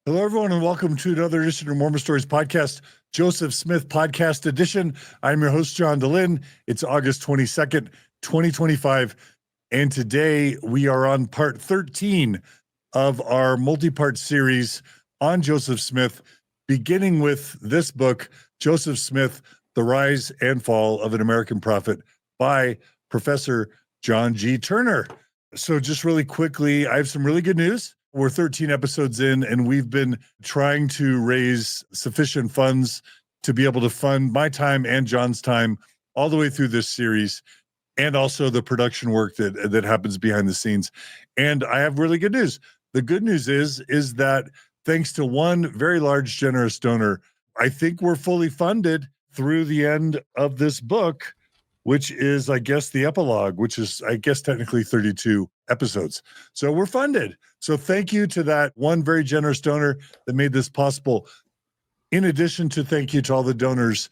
Hello, everyone, and welcome to another edition of Mormon Stories podcast, Joseph Smith podcast edition. I'm your host, John DeLynn. It's August 22nd, 2025, and today we are on part 13 of our multi-part series on Joseph Smith, beginning with this book, Joseph Smith, The Rise and Fall of an American Prophet by Professor John G. Turner. So just really quickly, I have some really good news. We're 13 episodes in, and we've been trying to raise sufficient funds to be able to fund my time and John's time all the way through this series, and also the production work that happens behind the scenes. And I have really good news. The good news is that thanks to one very large, generous donor, I think we're fully funded through the end of this book, which is, I guess, the epilogue, which is, I guess, technically 32 episodes. So we're funded. So thank you to that one very generous donor that made this possible. In addition to thank you to all the donors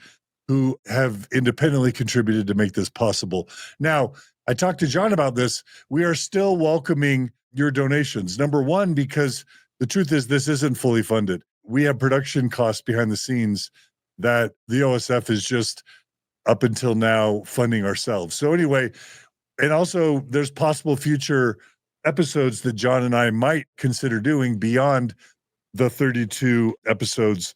who have independently contributed to make this possible. Now, I talked to John about this. We are still welcoming your donations. Number one, because the truth is this isn't fully funded. We have production costs behind the scenes that the OSF is just up until now funding ourselves. So anyway, and also there's possible future episodes that John and I might consider doing beyond the 32 episodes,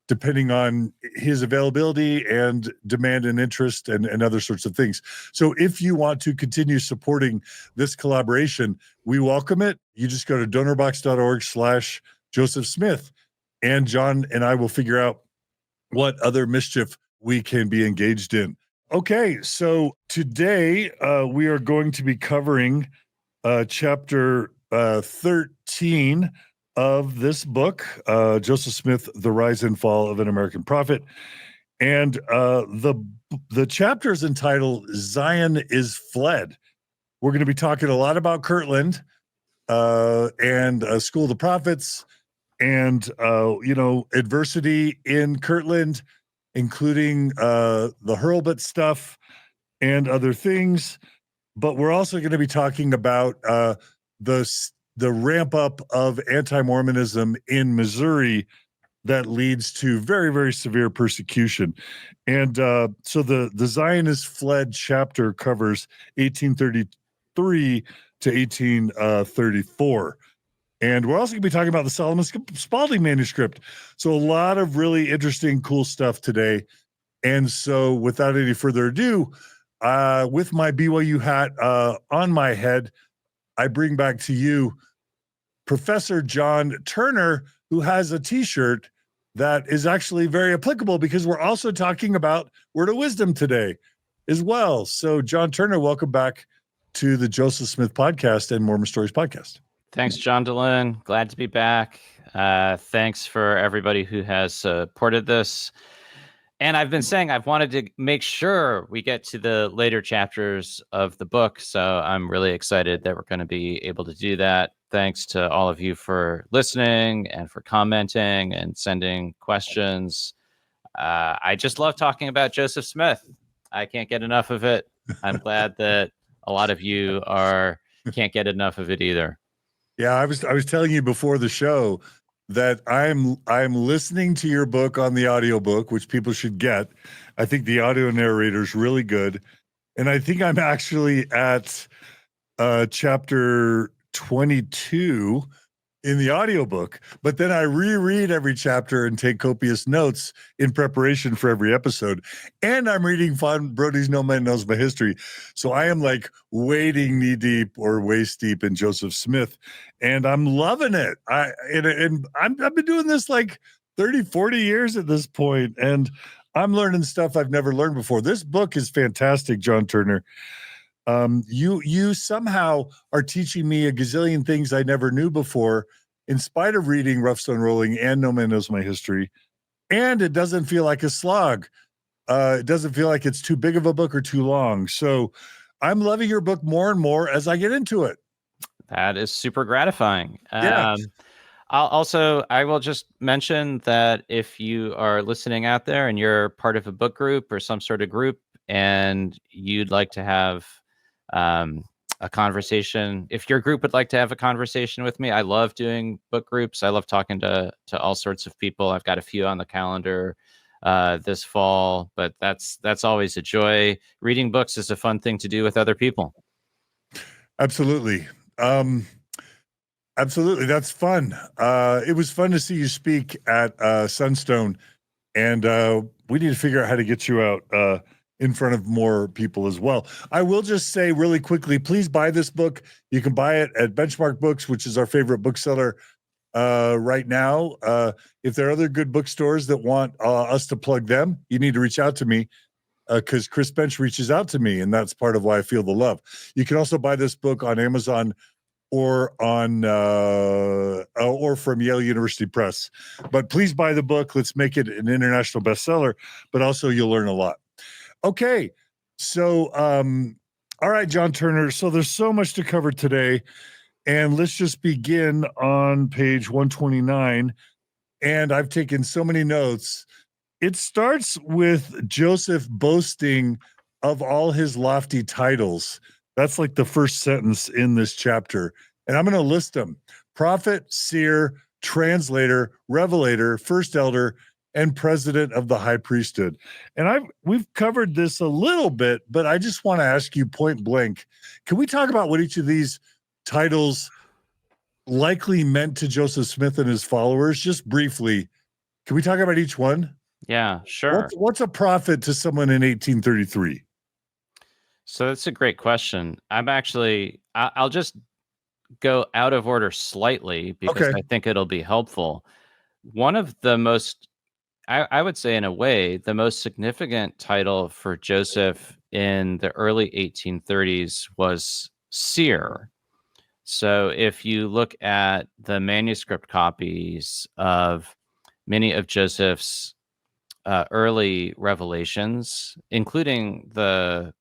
depending on his availability and demand and interest and other sorts of things. So if you want to continue supporting this collaboration, we welcome it. You just go to donorbox.org/Joseph Smith, and John and I will figure out what other mischief we can be engaged in. Okay, so today we are going to be covering chapter 13 of this book, Joseph Smith, The Rise and Fall of an American Prophet. And the chapter is entitled Zion is Fled. We're going to be talking a lot about Kirtland and School of the Prophets and, adversity in Kirtland, including the Hurlbut stuff and other things. But we're also going to be talking about the ramp up of anti-Mormonism in Missouri that leads to very, very severe persecution. And so the Zionist Fled chapter covers 1833 to 1834. And we're also going to be talking about the Solomon Spalding manuscript. So a lot of really interesting, cool stuff today. And so without any further ado, with my BYU hat on my head, I bring back to you Professor John Turner, who has a t-shirt that is actually very applicable because we're also talking about Word of Wisdom today as well. So John Turner, welcome back to the Joseph Smith podcast and Mormon Stories podcast. Thanks, John DeLynn. Glad to be back. Thanks for everybody who has supported this. And I've been saying I've wanted to make sure we get to the later chapters of the book. So I'm really excited that we're going to be able to do that. Thanks to all of you for listening and for commenting and sending questions. I just love talking about Joseph Smith. I can't get enough of it. I'm glad that a lot of you can't get enough of it either. Yeah, I was telling you before the show that I'm listening to your book on the audiobook, which people should get. I think the audio narrator is really good. And I think I'm actually at chapter 22 in the audiobook, but then I reread every chapter and take copious notes in preparation for every episode. And I'm reading Fawn Brody's No Man Knows My History. So I am like wading knee deep or waist deep in Joseph Smith, and I'm loving it. I've been doing this like 30, 40 years at this point, and I'm learning stuff I've never learned before. This book is fantastic, John Turner. You somehow are teaching me a gazillion things I never knew before, in spite of reading Rough Stone Rolling and No Man Knows My History. And it doesn't feel like a slog. It doesn't feel like it's too big of a book or too long. So I'm loving your book more and more as I get into it. That is super gratifying. Yeah. I will just mention that if you are listening out there and you're part of a book group or some sort of group and you'd like to have a conversation. If your group would like to have a conversation with me, I love doing book groups. I love talking to all sorts of people. I've got a few on the calendar this fall, but that's always a joy. Reading books is a fun thing to do with other people. Absolutely. Absolutely. That's fun. It was fun to see you speak at Sunstone, and we need to figure out how to get you out in front of more people as well. I will just say really quickly, please buy this book. You can buy it at Benchmark Books, which is our favorite bookseller right now. If there are other good bookstores that want us to plug them, you need to reach out to me, because Chris Bench reaches out to me, and that's part of why I feel the love. You can also buy this book on Amazon or from Yale University Press. But please buy the book. Let's make it an international bestseller, but also you'll learn a lot. Okay. So, all right, John Turner. So there's so much to cover today, and let's just begin on page 129. And I've taken so many notes. It starts with Joseph boasting of all his lofty titles. That's like the first sentence in this chapter. And I'm going to list them: prophet, seer, translator, revelator, first elder, and president of the high priesthood. And we've covered this a little bit, but I just want to ask you point blank, can we talk about what each of these titles likely meant to Joseph Smith and his followers? Just briefly, can we talk about each one? Yeah, sure. What's a prophet to someone in 1833? So that's a great question. I'll just go out of order slightly because Okay. I think it'll be helpful. One of the most, I would say in a way, the most significant title for Joseph in the early 1830s was seer. So if you look at the manuscript copies of many of Joseph's early revelations, including the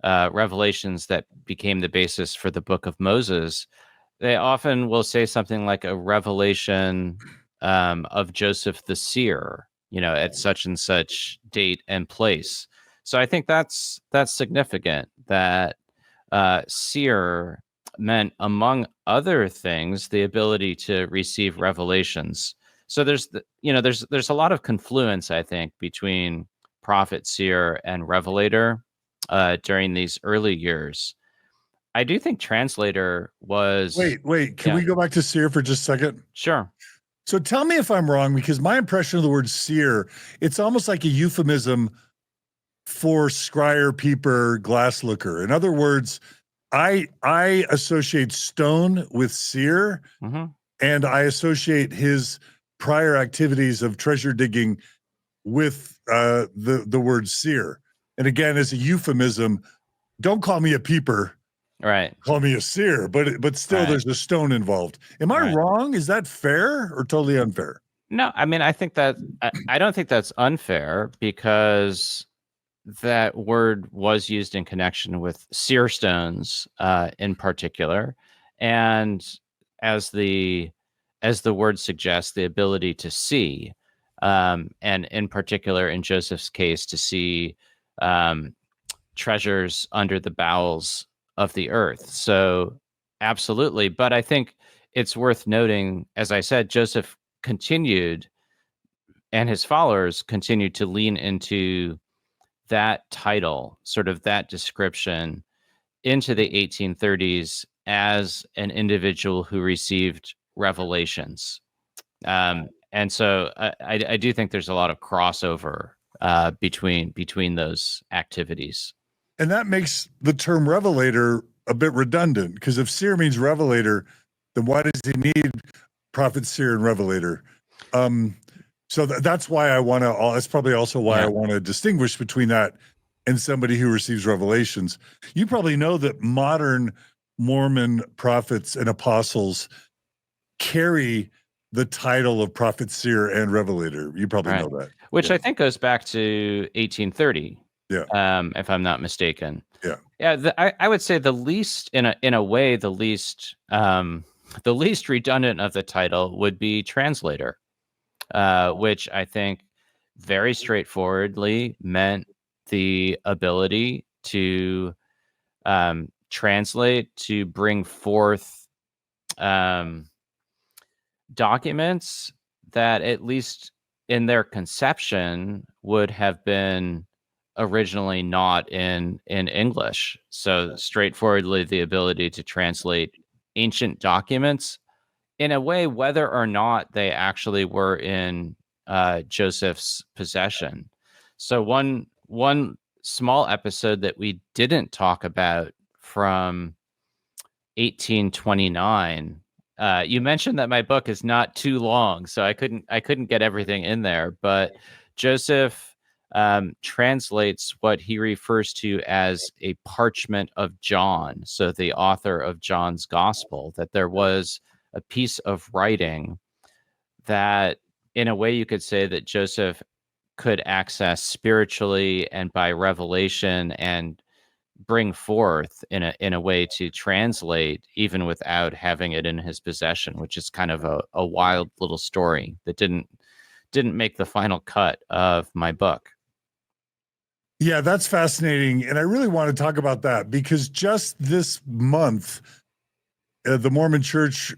revelations that became the basis for the Book of Moses, they often will say something like a revelation of Joseph the seer, at such and such date and place. So I think that's significant that seer meant, among other things, the ability to receive revelations. So there's a lot of confluence, I think, between prophet, seer, and revelator during these early years. I do think translator was. Wait. Can we go back to seer for just a second? Sure. So tell me if I'm wrong, because my impression of the word seer, it's almost like a euphemism for scryer, peeper, glass looker. In other words, I associate Stone with seer, and I associate his prior activities of treasure digging with the word seer. And again, as a euphemism, don't call me a peeper. Right. Call me a seer, but still Right. there's a stone involved. Am I wrong? Is that fair or totally unfair? No, I mean, I think that I don't think that's unfair, because that word was used in connection with seer stones in particular. And as the word suggests, the ability to see, and in particular, in Joseph's case, to see treasures under the bowels of the earth. So absolutely. But I think it's worth noting, as I said, Joseph continued, and his followers continued to lean into that title, sort of that description, into the 1830s as an individual who received revelations. And so I do think there's a lot of crossover between those activities. And that makes the term revelator a bit redundant, because if seer means revelator, then why does he need prophet, seer, and revelator? So that's why I want to. That's probably also why I want to distinguish between that and somebody who receives revelations. You probably know that modern Mormon prophets and apostles carry the title of prophet, seer, and revelator. You probably know that, which I think goes back to 1830. Yeah. If I'm not mistaken. Yeah. Yeah. I would say the least, in a way, the least redundant of the title would be translator, which I think very straightforwardly meant the ability to translate to bring forth documents that, at least in their conception, would have been originally not in English. So straightforwardly, the ability to translate ancient documents in a way, whether or not they actually were in Joseph's possession. So one small episode that we didn't talk about from 1829. You mentioned that my book is not too long, so I couldn't get everything in there. But Joseph translates what he refers to as a parchment of John. So the author of John's Gospel, that there was a piece of writing that, in a way, you could say that Joseph could access spiritually and by revelation and bring forth in a way to translate, even without having it in his possession, which is kind of a wild little story that didn't make the final cut of my book. Yeah, that's fascinating. And I really want to talk about that because just this month, the Mormon Church,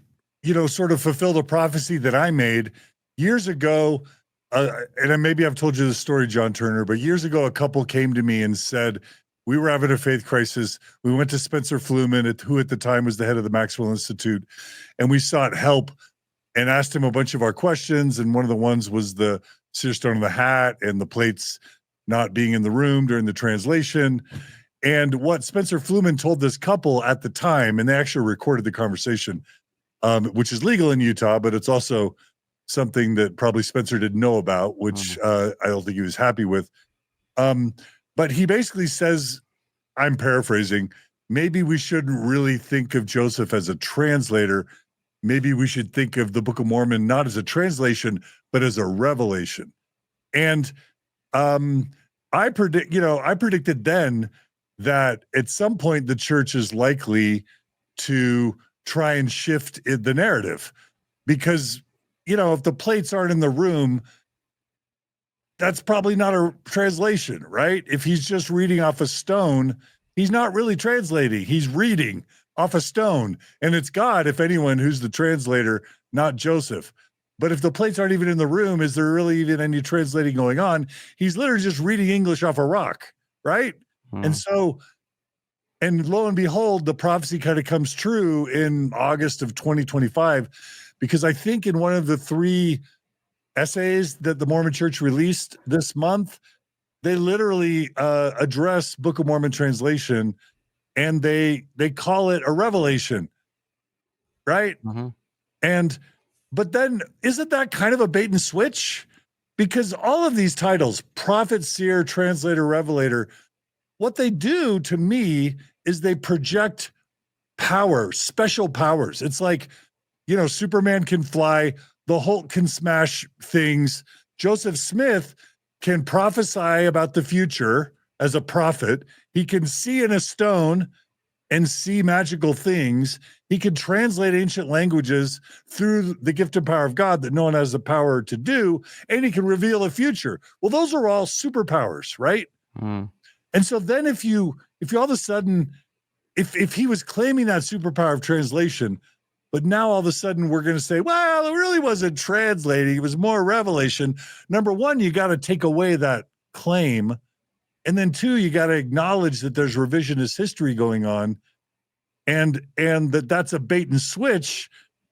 sort of fulfilled a prophecy that I made years ago. And maybe I've told you the story, John Turner, but years ago, a couple came to me and said, we were having a faith crisis. We went to Spencer Fluman, who at the time was the head of the Maxwell Institute, and we sought help and asked him a bunch of our questions. And one of the ones was the seer stone of the hat and the plates not being in the room during the translation. And what Spencer Fluman told this couple at the time, and they actually recorded the conversation, which is legal in Utah, but it's also something that probably Spencer didn't know about, which I don't think he was happy with. But he basically says, I'm paraphrasing, maybe we shouldn't really think of Joseph as a translator. Maybe we should think of the Book of Mormon not as a translation, but as a revelation. And I predicted then that at some point the church is likely to try and shift the narrative because, if the plates aren't in the room, that's probably not a translation, right? If he's just reading off a stone, he's not really translating. He's reading off a stone, and it's God, if anyone, who's the translator, not Joseph. But if the plates aren't even in the room, is there really even any translating going on? He's literally just reading English off a rock, right? And so, and lo and behold, the prophecy kind of comes true in August of 2025, because I think in one of the 3 essays that the Mormon Church released this month, they literally address Book of Mormon translation, and they call it a revelation, right? But then isn't that kind of a bait and switch? Because all of these titles, prophet, seer, translator, revelator, what they do to me is they project power, special powers. It's like, Superman can fly, the Hulk can smash things. Joseph Smith can prophesy about the future as a prophet. He can see in a stone and see magical things. He can translate ancient languages through the gift and power of God that no one has the power to do, and he can reveal a future. Well, those are all superpowers, right? And so then if you all of a sudden, if he was claiming that superpower of translation, but now all of a sudden we're going to say, well, it really wasn't translating, it was more revelation. Number one, you got to take away that claim. And then 2, you got to acknowledge that there's revisionist history going on, and that's a bait and switch,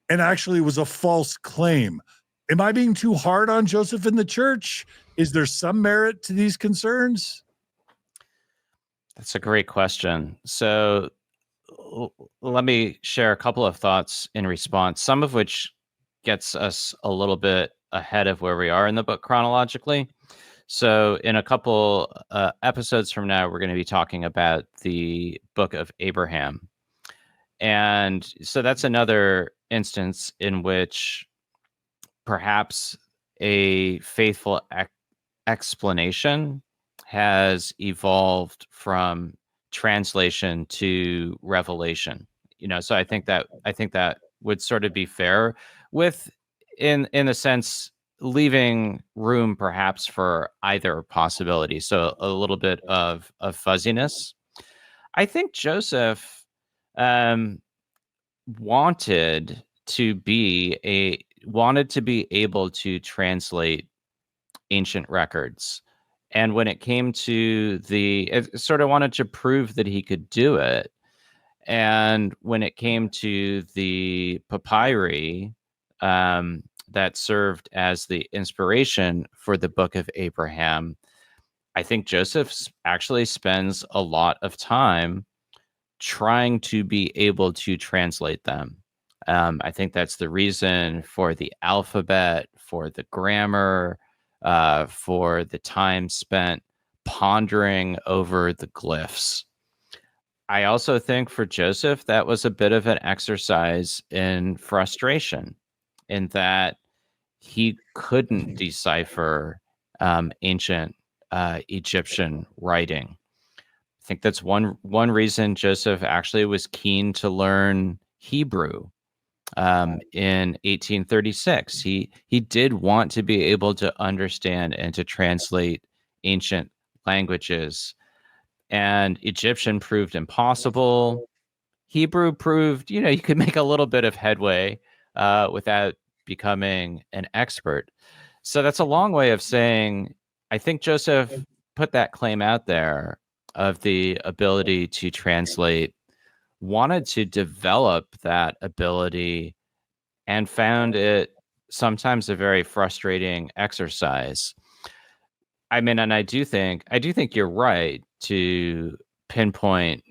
and actually was a false claim. Am I being too hard on Joseph in the church? Is there some merit to these concerns? That's a great question. So let me share a couple of thoughts in response, some of which gets us a little bit ahead of where we are in the book chronologically. So in a couple episodes from now, we're going to be talking about the Book of Abraham. And so that's another instance in which perhaps a faithful explanation has evolved from translation to revelation. So I think that would sort of be fair, with in a sense leaving room perhaps for either possibility. So a little bit of fuzziness. I think Joseph um, wanted to be able to translate ancient records. And when it came to it sort of wanted to prove that he could do it. And when it came to the papyri that served as the inspiration for the Book of Abraham, I think Joseph actually spends a lot of time trying to be able to translate them. I think that's the reason for the alphabet, for the grammar, for the time spent pondering over the glyphs. I also think for Joseph, that was a bit of an exercise in frustration, in that he couldn't decipher ancient Egyptian writing. I think that's one reason Joseph actually was keen to learn Hebrew in 1836. He did want to be able to understand and to translate ancient languages, and Egyptian proved impossible. Hebrew proved, you could make a little bit of headway without becoming an expert. So that's a long way of saying, I think Joseph put that claim out there of the ability to translate, wanted to develop that ability, and found it sometimes a very frustrating exercise. I mean, and I do think you're right to pinpoint,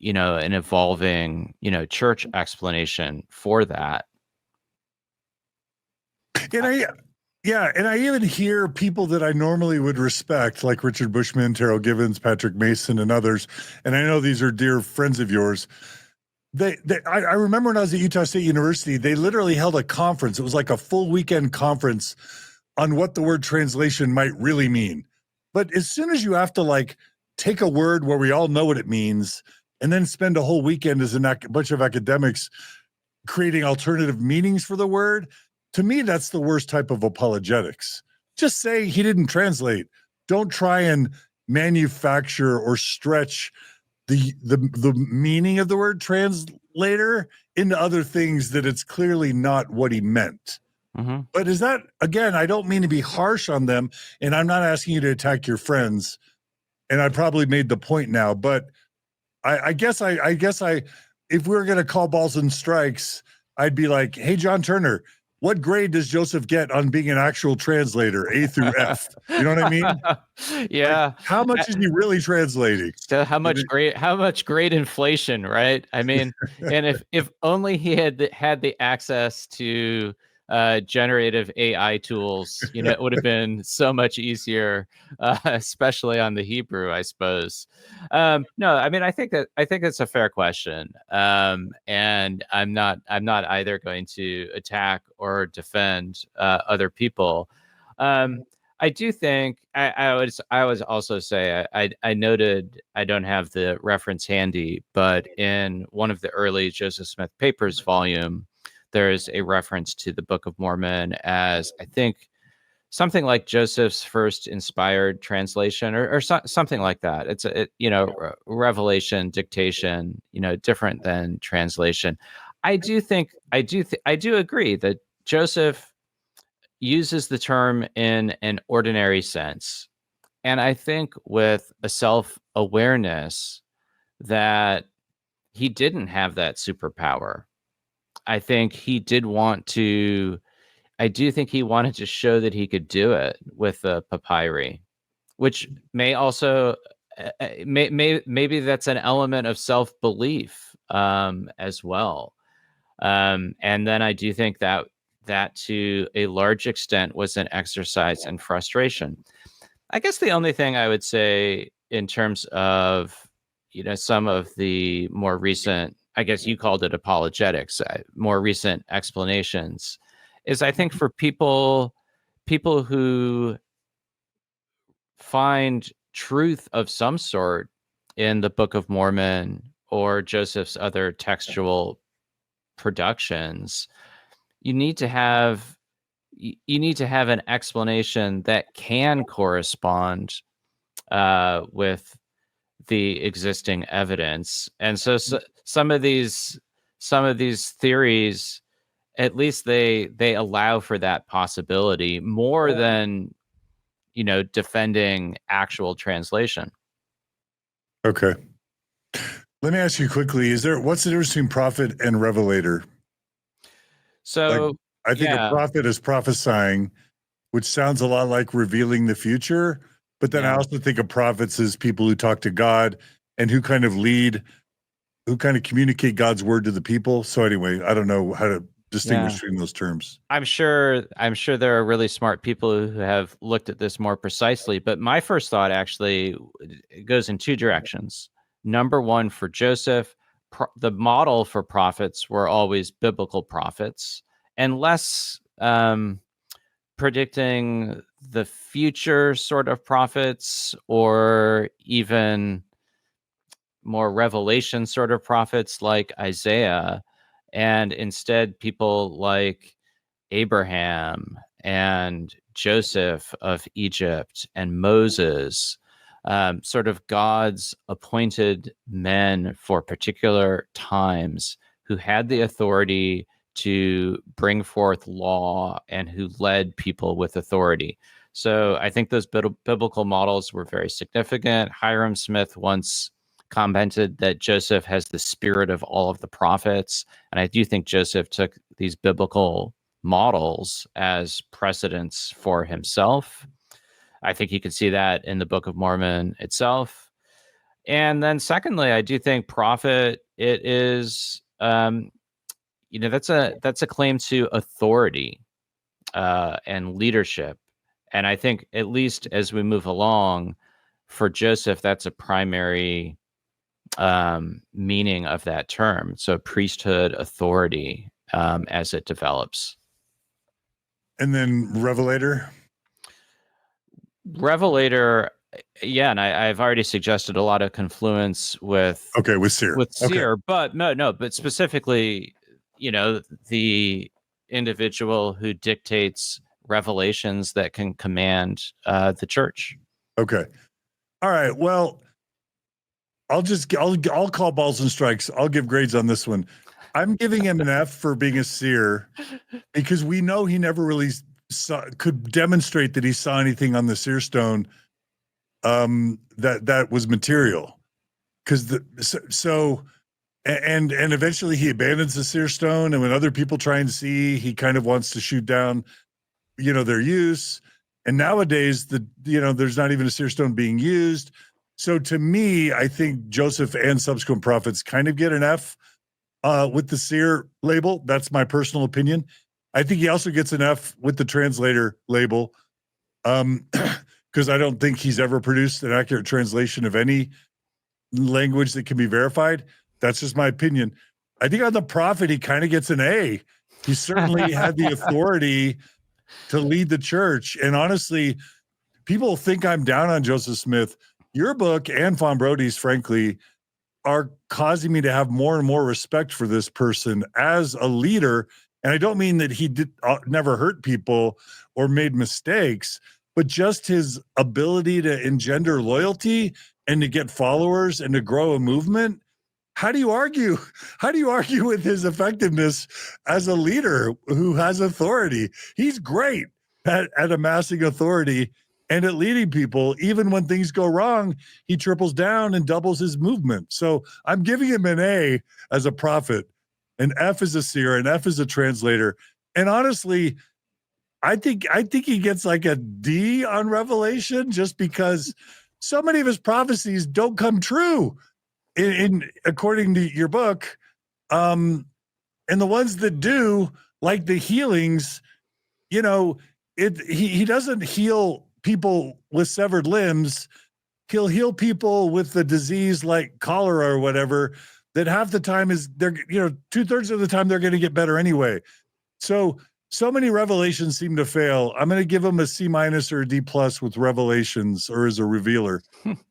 an evolving, church explanation for that. And I even hear people that I normally would respect, like Richard Bushman, Terrell Givens, Patrick Mason, and others. And I know these are dear friends of yours. I remember when I was at Utah State University, they literally held a conference. It was like a full weekend conference on what the word translation might really mean. But as soon as you have to take a word where we all know what it means and then spend a whole weekend as a bunch of academics creating alternative meanings for the word, to me, that's the worst type of apologetics. Just say he didn't translate. Don't try and manufacture or stretch the meaning of the word translator into other things that it's clearly not what he meant. Mm-hmm. But is that, again, I don't mean to be harsh on them, and I'm not asking you to attack your friends, and I probably made the point now, but I guess if we were going to call balls and strikes, I'd be like, hey, John Turner, what grade does Joseph get on being an actual translator, A through F? You know what I mean? Yeah. How much is he really translating? So how much great inflation, right? I mean, and if only he had the access to generative AI tools, it would have been so much easier, especially on the Hebrew, I suppose. No, I mean, I think it's a fair question, and I'm not either going to attack or defend other people. I do think I would also say I noted, I don't have the reference handy, but in one of the early Joseph Smith papers volume, there is a reference to the Book of Mormon as, I think, something like Joseph's first inspired translation, or something like that. It's revelation, dictation, different than translation. I do agree that Joseph uses the term in an ordinary sense. And I think with a self-awareness that he didn't have that superpower. I think he did I do think he wanted to show that he could do it with the papyri, which may also, maybe that's an element of self-belief as well. And then I do think that to a large extent was an exercise in frustration. I guess the only thing I would say in terms of, some of the more recent, I guess you called it apologetics, more recent explanations, is I think for people who find truth of some sort in the Book of Mormon or Joseph's other textual productions, you need to have an explanation that can correspond with the existing evidence. And so some of these theories, at least they allow for that possibility more than, defending actual translation. Okay. Let me ask you quickly, what's the difference between prophet and revelator? So, I think a prophet is prophesying, which sounds a lot like revealing the future. But then I also think of prophets as people who talk to God and who kind of communicate God's word to the people. So anyway, I don't know how to distinguish between those terms. I'm sure there are really smart people who have looked at this more precisely, but my first thought actually goes in two directions. Number one, for Joseph, the model for prophets were always biblical prophets, and less predicting the future sort of prophets, or even more revelation sort of prophets like Isaiah, and instead people like Abraham and Joseph of Egypt and Moses, sort of God's appointed men for particular times, who had the authority to bring forth law and who led people with authority. So I think those biblical models were very significant. Hiram Smith once commented that Joseph has the spirit of all of the prophets. And I do think Joseph took these biblical models as precedents for himself. I think you can see that in the Book of Mormon itself. And then secondly, I do think prophet, it is, that's a claim to authority and leadership. And I think, at least as we move along, for Joseph, that's a primary meaning of that term. So priesthood, authority, as it develops. And then revelator? Revelator, and I've already suggested a lot of confluence with seer. With seer, but but specifically, the individual who dictates revelations that can command the church. Okay. All right. Well, I'll call balls and strikes. I'll give grades on this one. I'm giving him an F for being a seer, because we know he never really could demonstrate that he saw anything on the seer stone that was material. Because and eventually he abandons the seer stone, and when other people try and see, he kind of wants to shoot down, their use. And nowadays, there's not even a seer stone being used. So to me, I think Joseph and subsequent prophets kind of get an F with the seer label. That's my personal opinion. I think he also gets an F with the translator label, because I don't think he's ever produced an accurate translation of any language that can be verified. That's just my opinion. I think on the prophet, he kind of gets an A. He certainly had the authority to lead the church. And honestly, people think I'm down on Joseph Smith. Your book and Von Brody's, frankly, are causing me to have more and more respect for this person as a leader. And I don't mean that he did never hurt people or made mistakes, but just his ability to engender loyalty and to get followers and to grow a movement. How do you argue? How do you argue with his effectiveness as a leader who has authority? He's great at amassing authority and at leading people. Even when things go wrong, he triples down and doubles his movement. So I'm giving him an A as a prophet, an F as a seer, an F as a translator. And honestly, I think he gets like a D on Revelation, just because so many of his prophecies don't come true in according to your book. And the ones that do, like the healings, he doesn't heal people with severed limbs. He'll heal people with the disease like cholera or whatever, that half the time is they're, 2/3 of the time they're going to get better anyway. So many revelations seem to fail. I'm going to give him a C- or a D+ with revelations, or as a revealer.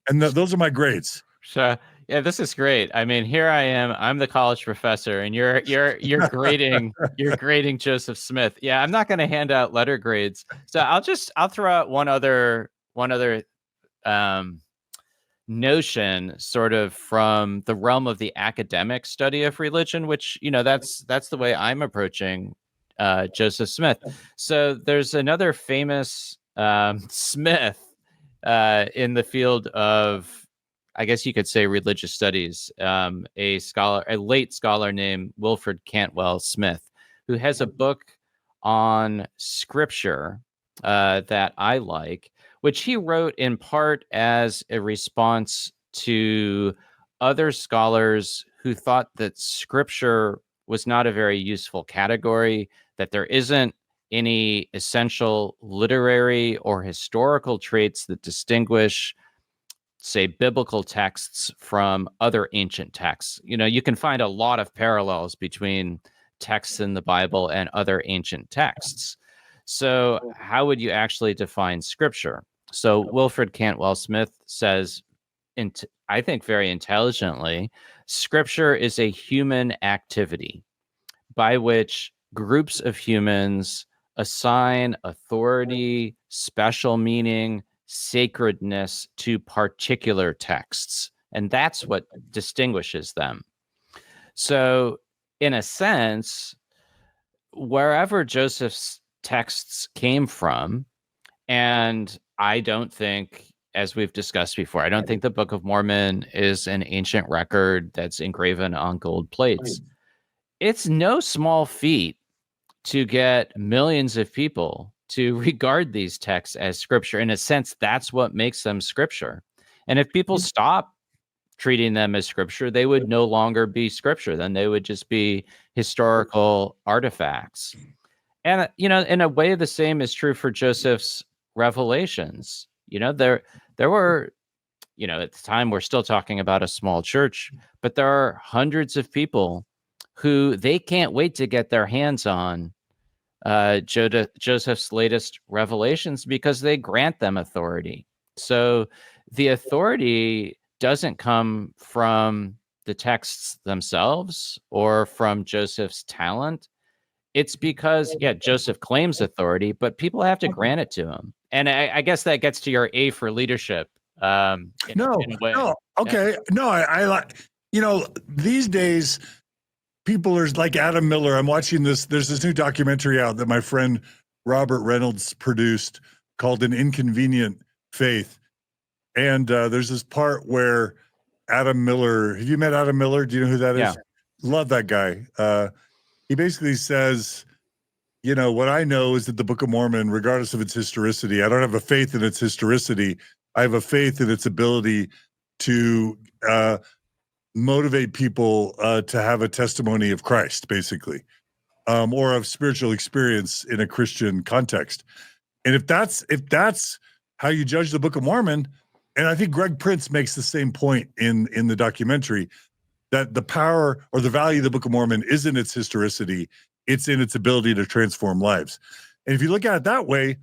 And those are my grades. So yeah, this is great. I mean, here I am. I'm the college professor, and you're grading Joseph Smith. Yeah, I'm not going to hand out letter grades. So I'll throw out one other notion sort of from the realm of the academic study of religion, which, that's the way I'm approaching Joseph Smith. So there's another famous Smith in the field of, I guess you could say, religious studies, a late scholar named Wilfred Cantwell Smith, who has a book on scripture that I like, which he wrote in part as a response to other scholars who thought that scripture was not a very useful category, that there isn't any essential literary or historical traits that distinguish, say, biblical texts from other ancient texts. You can find a lot of parallels between texts in the Bible and other ancient texts. So, how would you actually define scripture? So, Wilfred Cantwell Smith says, I think very intelligently, scripture is a human activity by which groups of humans assign authority, special meaning, sacredness to particular texts. And that's what distinguishes them. So, in a sense, wherever Joseph's texts came from, and I don't think, as we've discussed before, I don't think the Book of Mormon is an ancient record that's engraven on gold plates. It's no small feat to get millions of people to regard these texts as scripture. In a sense, that's what makes them scripture. And if people stop treating them as scripture, they would no longer be scripture. Then they would just be historical artifacts. And, in a way, the same is true for Joseph's revelations. There were, at the time, we're still talking about a small church, but there are hundreds of people who they can't wait to get their hands on Joseph's latest revelations because they grant them authority. So the authority doesn't come from the texts themselves or from Joseph's talent. It's because, Joseph claims authority, but people have to grant it to him. And I guess that gets to your A for leadership. In a way. No, okay, yeah. No, I like, these days people are like Adam Miller. I'm watching this. There's this new documentary out that my friend Robert Reynolds produced called An Inconvenient Faith. And there's this part where Adam Miller, have you met Adam Miller? Do you know who that is? Yeah. Love that guy. He basically says, what I know is that the Book of Mormon, regardless of its historicity, I don't have a faith in its historicity. I have a faith in its ability to motivate people to have a testimony of Christ, basically, or of spiritual experience in a Christian context. And if that's how you judge the Book of Mormon, and I think Greg Prince makes the same point in the documentary, that the power or the value of the Book of Mormon isn't its historicity, it's in its ability to transform lives. And if you look at it that way,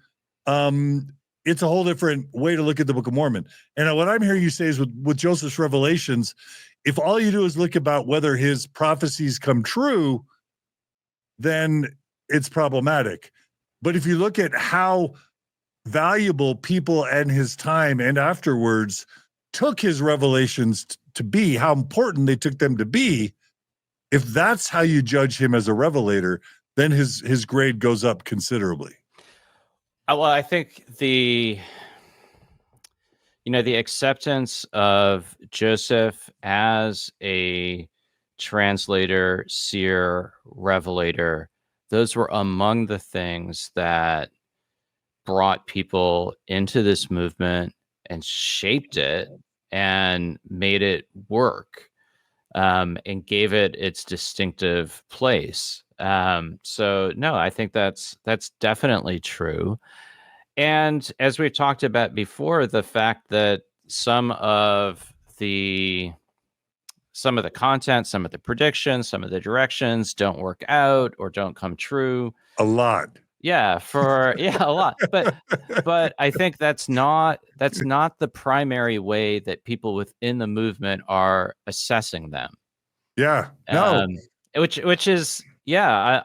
it's a whole different way to look at the Book of Mormon. And what I'm hearing you say is with Joseph's revelations, if all you do is look about whether his prophecies come true, then it's problematic. But if you look at how valuable people and his time and afterwards took his revelations to be, how important they took them to be, if that's how you judge him as a revelator, then his grade goes up considerably. Well, I think the acceptance of Joseph as a translator, seer, revelator, those were among the things that brought people into this movement and shaped it and made it work, and gave it its distinctive place. So no, I think that's definitely true. And as we've talked about before, the fact that some of the content, some of the predictions, some of the directions don't work out or don't come true. A lot. Yeah, a lot. But I think that's not the primary way that people within the movement are assessing them. Yeah. No. Which is, I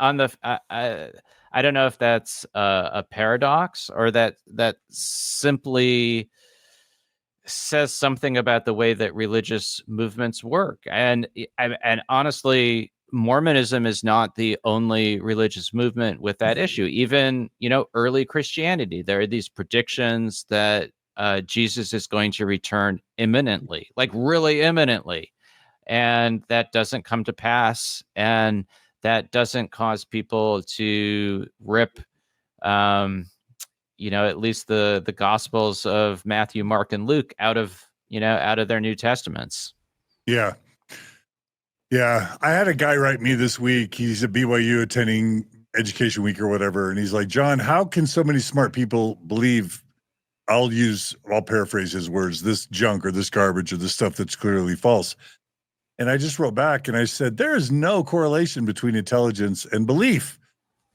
don't know if that's a paradox or that simply says something about the way that religious movements work. And honestly, Mormonism is not the only religious movement with that issue. Even, early Christianity, there are these predictions that Jesus is going to return imminently, like really imminently. And that doesn't come to pass. And that doesn't cause people to rip, at least the Gospels of Matthew, Mark, and Luke out of their New Testaments. Yeah. Yeah. I had a guy write me this week. He's at BYU attending Education Week or whatever. And he's like, John, how can so many smart people believe, I'll paraphrase his words, this junk or this garbage or this stuff that's clearly false? And I just wrote back and I said, there is no correlation between intelligence and belief.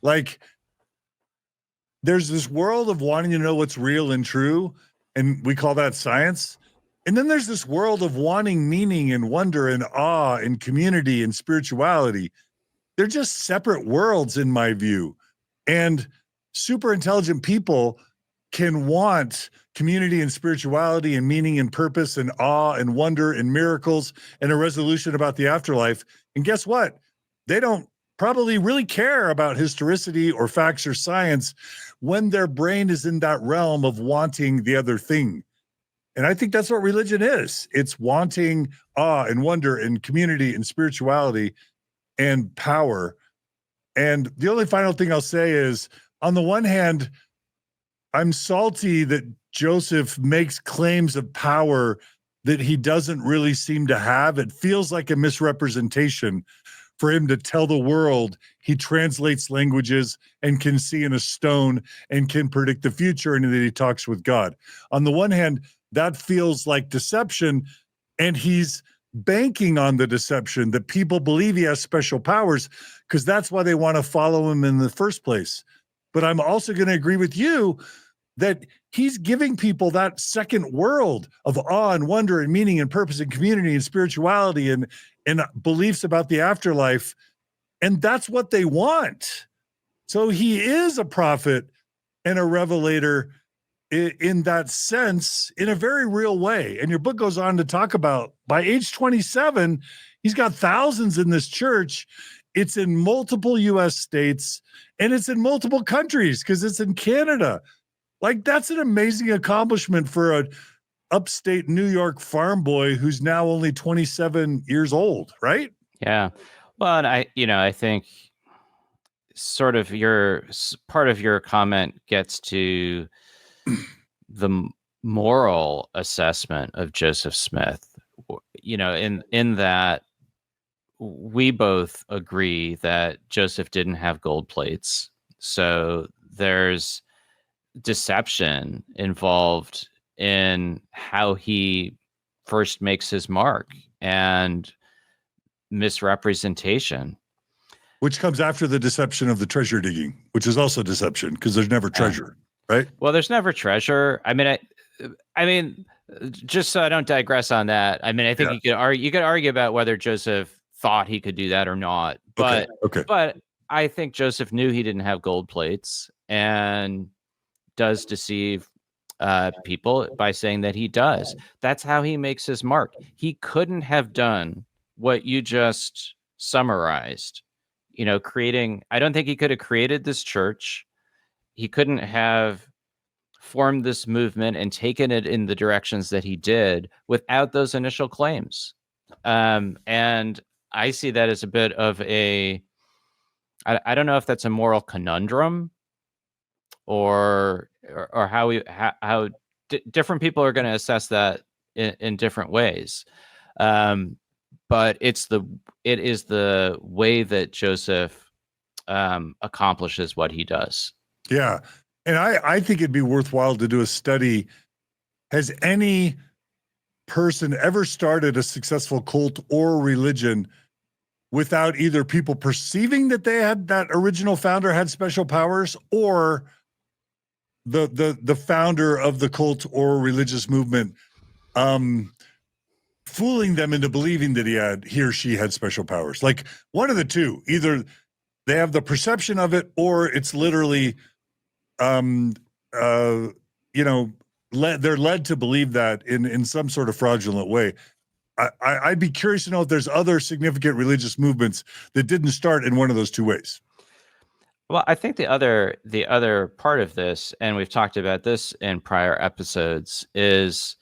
Like, there's this world of wanting to know what's real and true, and we call that science. And then there's this world of wanting meaning and wonder and awe and community and spirituality. They're just separate worlds in my view. And super intelligent people can want community and spirituality and meaning and purpose and awe and wonder and miracles and a resolution about the afterlife. And guess what? They don't probably really care about historicity or facts or science when their brain is in that realm of wanting the other thing. And I think that's what religion is. It's wanting awe and wonder and community and spirituality and power. And the only final thing I'll say is, on the one hand, I'm salty that Joseph makes claims of power that he doesn't really seem to have. It feels like a misrepresentation for him to tell the world he translates languages and can see in a stone and can predict the future and that he talks with God. On the one hand, that feels like deception, and he's banking on the deception that people believe he has special powers because that's why they want to follow him in the first place. But I'm also going to agree with you that he's giving people that second world of awe and wonder and meaning and purpose and community and spirituality and beliefs about the afterlife. And that's what they want. So he is a prophet and a revelator in that sense, in a very real way. And your book goes on to talk about, by age 27, he's got thousands in this church. It's in multiple US states, and it's in multiple countries because it's in Canada. Like, that's an amazing accomplishment for a upstate New York farm boy who's now only 27 years old, right? Yeah. Well, and I think sort of part of your comment gets to the moral assessment of Joseph Smith, in that we both agree that Joseph didn't have gold plates. So there's deception involved in how he first makes his mark and misrepresentation. Which comes after the deception of the treasure digging, which is also deception because there's never treasure, right? Well, there's never treasure. I mean, just so I don't digress on that. I mean, I think you could argue about whether Joseph thought he could do that or not. But but I think Joseph knew he didn't have gold plates and does deceive people by saying that he does. That's how he makes his mark. He couldn't have done what you just summarized. I don't think he could have created this church. He couldn't have formed this movement and taken it in the directions that he did without those initial claims. And I see that as a bit of I don't know if that's a moral conundrum or how different people are going to assess that in different ways. But it is the way that Joseph accomplishes what he does. Yeah. And I think it'd be worthwhile to do a study. Has any person ever started a successful cult or religion without either people perceiving that that original founder had special powers, or the founder of the cult or religious movement fooling them into believing that he or she had special powers? Like, one of the two: either they have the perception of it, or it's literally they're led to believe that in some sort of fraudulent way. I'd be curious to know if there's other significant religious movements that didn't start in one of those two ways. Well, I think the other part of this, and we've talked about this in prior episodes, is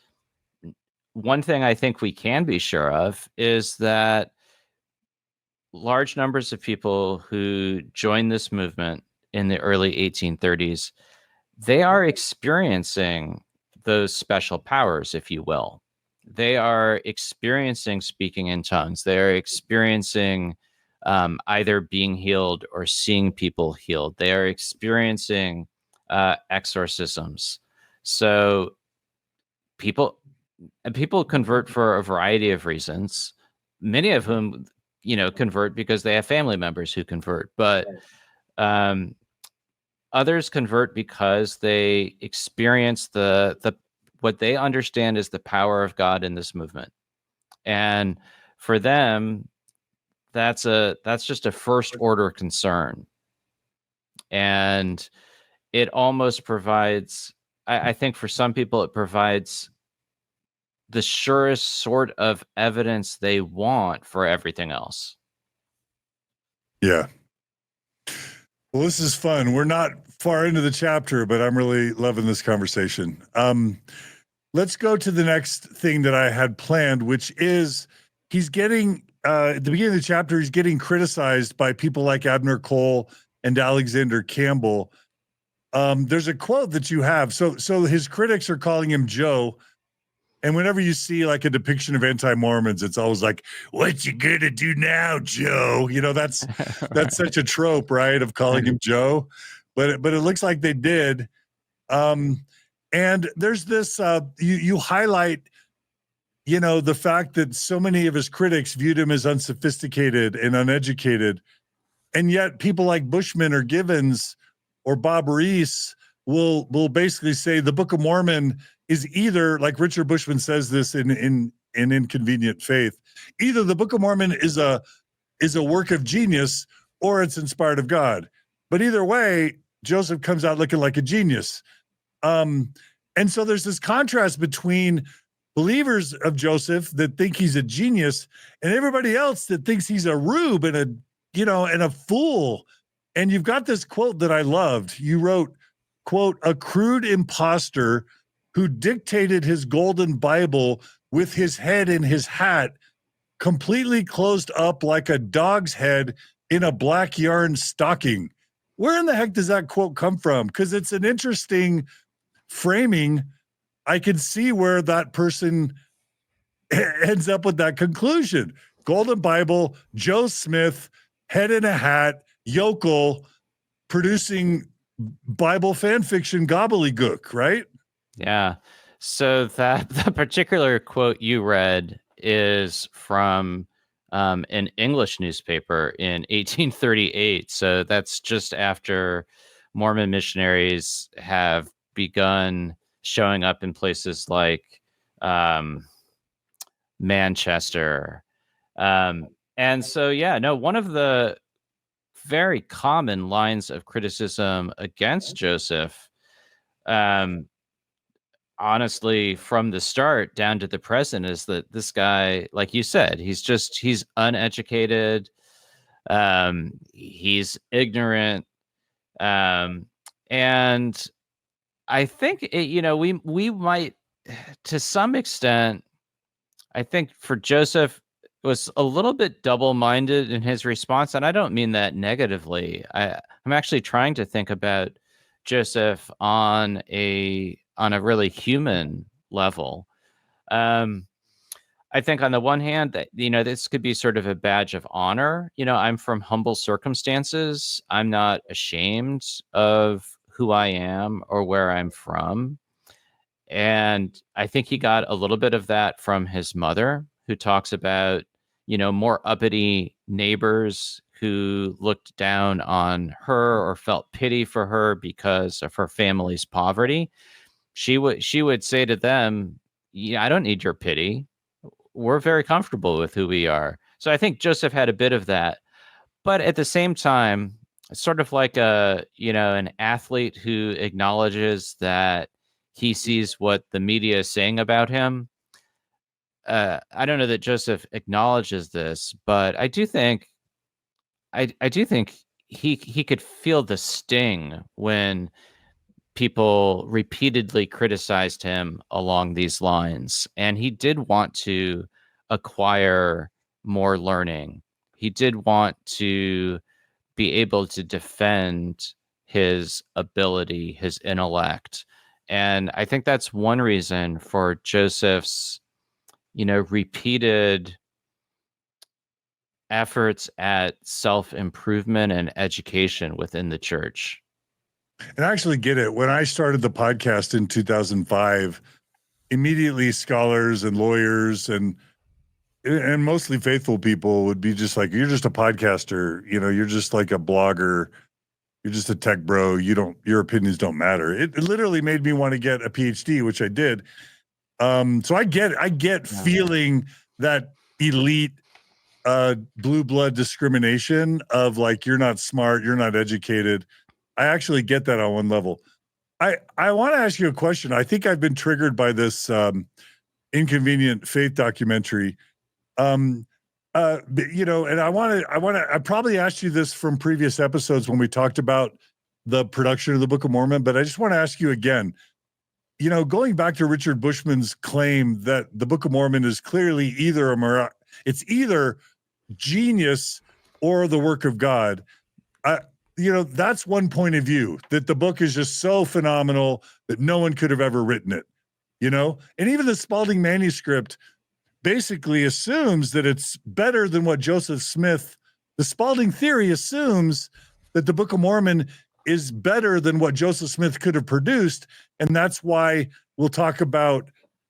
one thing I think we can be sure of is that large numbers of people who joined this movement in the early 1830s, they are experiencing those special powers, if you will. They are experiencing speaking in tongues. They are experiencing either being healed or seeing people healed. They are experiencing exorcisms. So people convert for a variety of reasons, many of whom convert because they have family members who convert, but others convert because they experience the what they understand is the power of God in this movement. And for them, that's just a first order concern. And it almost provides, I think for some people, it provides the surest sort of evidence they want for everything else. Yeah. Well, this is fun. We're not far into the chapter, but I'm really loving this conversation. Let's go to the next thing that I had planned, which is he's getting, at the beginning of the chapter, he's getting criticized by people like Abner Cole and Alexander Campbell. There's a quote that you have. So his critics are calling him Joe. And whenever you see like a depiction of anti-Mormons, it's always like, "What you gonna do now, Joe?" That's Right. such a trope, right? Of calling him Joe. But it looks like they did. And there's this, you highlight, the fact that so many of his critics viewed him as unsophisticated and uneducated. And yet people like Bushman or Givens or Bob Reese will basically say the Book of Mormon is either, like Richard Bushman says this in Inconvenient Faith, either the Book of Mormon is a work of genius or it's inspired of God. But either way, Joseph comes out looking like a genius. And so there's this contrast between believers of Joseph that think he's a genius and everybody else that thinks he's a rube and a fool. And you've got this quote that I loved. You wrote, quote, "A crude imposter who dictated his golden Bible with his head in his hat, completely closed up like a dog's head in a black yarn stocking." Where in the heck does that quote come from? Because it's an interesting framing. I can see where that person ends up with that conclusion. Golden Bible, Joe Smith, head in a hat, yokel, producing Bible fan fiction gobbledygook, right? Yeah. So the particular quote you read is from an English newspaper in 1838. So that's just after Mormon missionaries have begun showing up in places like Manchester. And so, yeah, no, one of the very common lines of criticism against Joseph, honestly, from the start down to the present, is that this guy, like you said, he's uneducated, he's ignorant, and I think we might, to some extent, I think for Joseph was a little bit double-minded in his response, and I don't mean that negatively. I'm actually trying to think about Joseph on a really human level. I think on the one hand that this could be sort of a badge of honor. I'm from humble circumstances. I'm not ashamed of who I am or where I'm from. And I think he got a little bit of that from his mother, who talks about, more uppity neighbors who looked down on her or felt pity for her because of her family's poverty. She would say to them, "Yeah, I don't need your pity. We're very comfortable with who we are." So I think Joseph had a bit of that. But at the same time, sort of like an athlete who acknowledges that he sees what the media is saying about him. I don't know that Joseph acknowledges this, but I do think he could feel the sting when people repeatedly criticized him along these lines, and he did want to acquire more learning. He did want to be able to defend his ability, his intellect. And I think that's one reason for Joseph's, repeated efforts at self-improvement and education within the church. And I actually get it. When I started the podcast in 2005, immediately scholars and lawyers and mostly faithful people would be just like, you're just a podcaster, you're just like a blogger, you're just a tech bro, your opinions don't matter. It literally made me want to get a PhD, which I did. So I get feeling that elite blue blood discrimination of like, you're not smart, you're not educated. I actually get that on one level. I want to ask you a question. I think I've been triggered by this Inconvenient Faith documentary. And I probably asked you this from previous episodes when we talked about the production of the Book of Mormon, but I just want to ask you again, going back to Richard Bushman's claim that the Book of Mormon is clearly either either genius or the work of God. That's one point of view, that the book is just so phenomenal that no one could have ever written it, and even the Spalding manuscript basically assumes that it's better than what Joseph Smith, the Spalding theory assumes that the Book of Mormon is better than what Joseph Smith could have produced. And that's why we'll talk about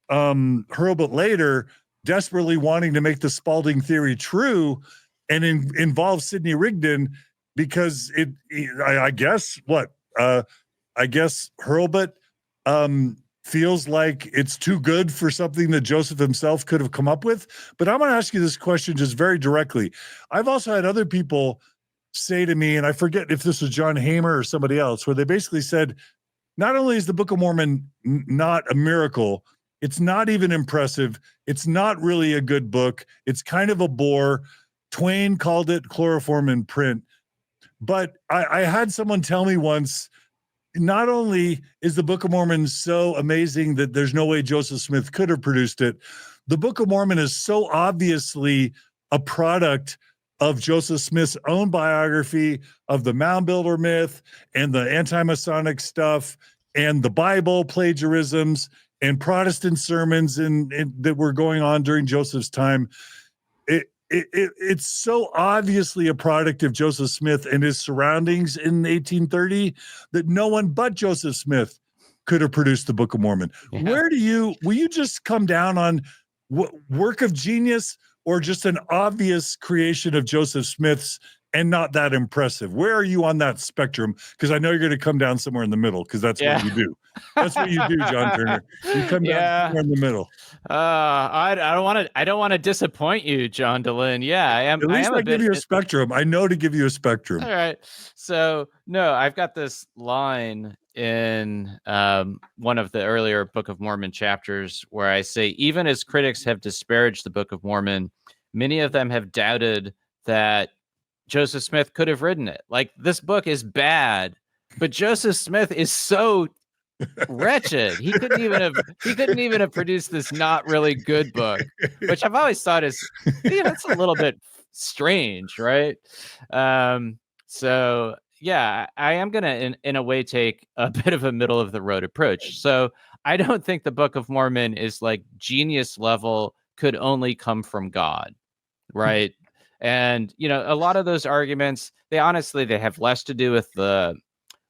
Hurlbut later, desperately wanting to make the Spalding theory true and involve Sidney Rigdon, because I guess Hurlbut feels like it's too good for something that Joseph himself could have come up with. But I'm going to ask you this question just very directly. I've also had other people say to me, and I forget if this was John Hamer or somebody else, where they basically said, not only is the Book of Mormon not a miracle, it's not even impressive, it's not really a good book, it's kind of a bore. Twain called it chloroform in print. But I had someone tell me once, not only is the Book of Mormon so amazing that there's no way Joseph Smith could have produced it, the Book of Mormon is so obviously a product of Joseph Smith's own biography, of the Mound Builder myth and the anti-Masonic stuff and the Bible plagiarisms and Protestant sermons that were going on during Joseph's time. It's so obviously a product of Joseph Smith and his surroundings in 1830 that no one but Joseph Smith could have produced the Book of Mormon. Yeah. Will you just come down on work of genius or just an obvious creation of Joseph Smith's and not that impressive? Where are you on that spectrum? Because I know you're going to come down somewhere in the middle, because that's what you do. That's what you do, John Turner. You come down somewhere in the middle. I don't want to disappoint you, John DeLynn. Yeah, I am. At least I give you a spectrum. I know to give you a spectrum. All right. So no, I've got this line in one of the earlier Book of Mormon chapters where I say, even as critics have disparaged the Book of Mormon, many of them have doubted that Joseph Smith could have written it. Like, this book is bad, but Joseph Smith is so wretched. He couldn't even have produced this not really good book, which I've always thought is, it's a little bit strange, right? So yeah, I am gonna in a way take a bit of a middle of the road approach. So I don't think the Book of Mormon is like genius level, could only come from God, right? And a lot of those arguments, they have less to do with the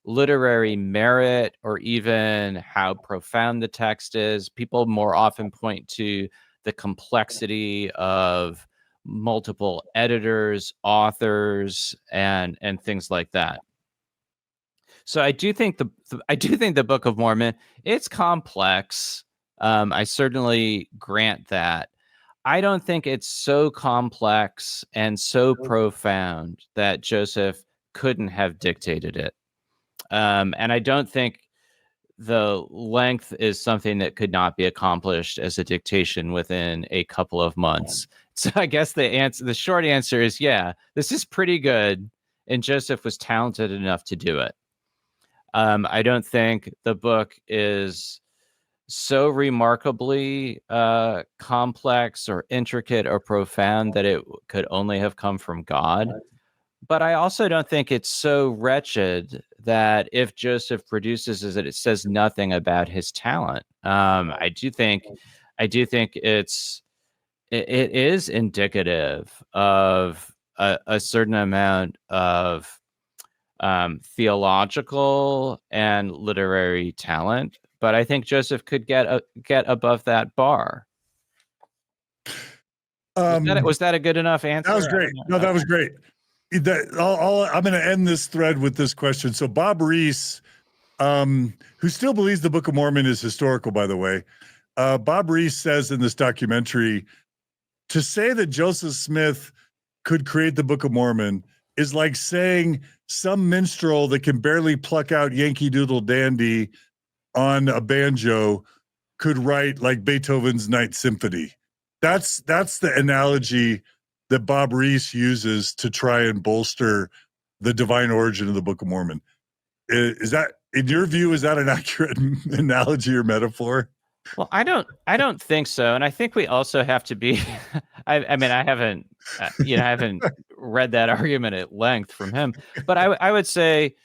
literary merit or even how profound the text is. People more often point to the complexity of multiple editors, authors, and things like that. So I do think the Book of Mormon, it's complex. I certainly grant that. I don't think it's so complex and so profound that Joseph couldn't have dictated it. And I don't think the length is something that could not be accomplished as a dictation within a couple of months. So I guess the short answer is, yeah, this is pretty good, and Joseph was talented enough to do it. I don't think the book is so remarkably complex or intricate or profound that it could only have come from God. But I also don't think it's so wretched that if Joseph produces it says nothing about his talent. I do think it is indicative of a certain amount of theological and literary talent. But I think Joseph could get above that bar. Was that a good enough answer? That was great. No, that was great. I'm going to end this thread with this question. So Bob Reese, who still believes the Book of Mormon is historical, by the way, Bob Reese says in this documentary, to say that Joseph Smith could create the Book of Mormon is like saying some minstrel that can barely pluck out Yankee Doodle Dandy on a banjo could write like Beethoven's Ninth Symphony. That's the analogy that Bob Reese uses to try and bolster the divine origin of the Book of Mormon. Is that, in your view, is that an accurate analogy or metaphor? Well, I don't think so, and I think we also have to be. I mean, I haven't, I haven't read that argument at length from him, but I would say,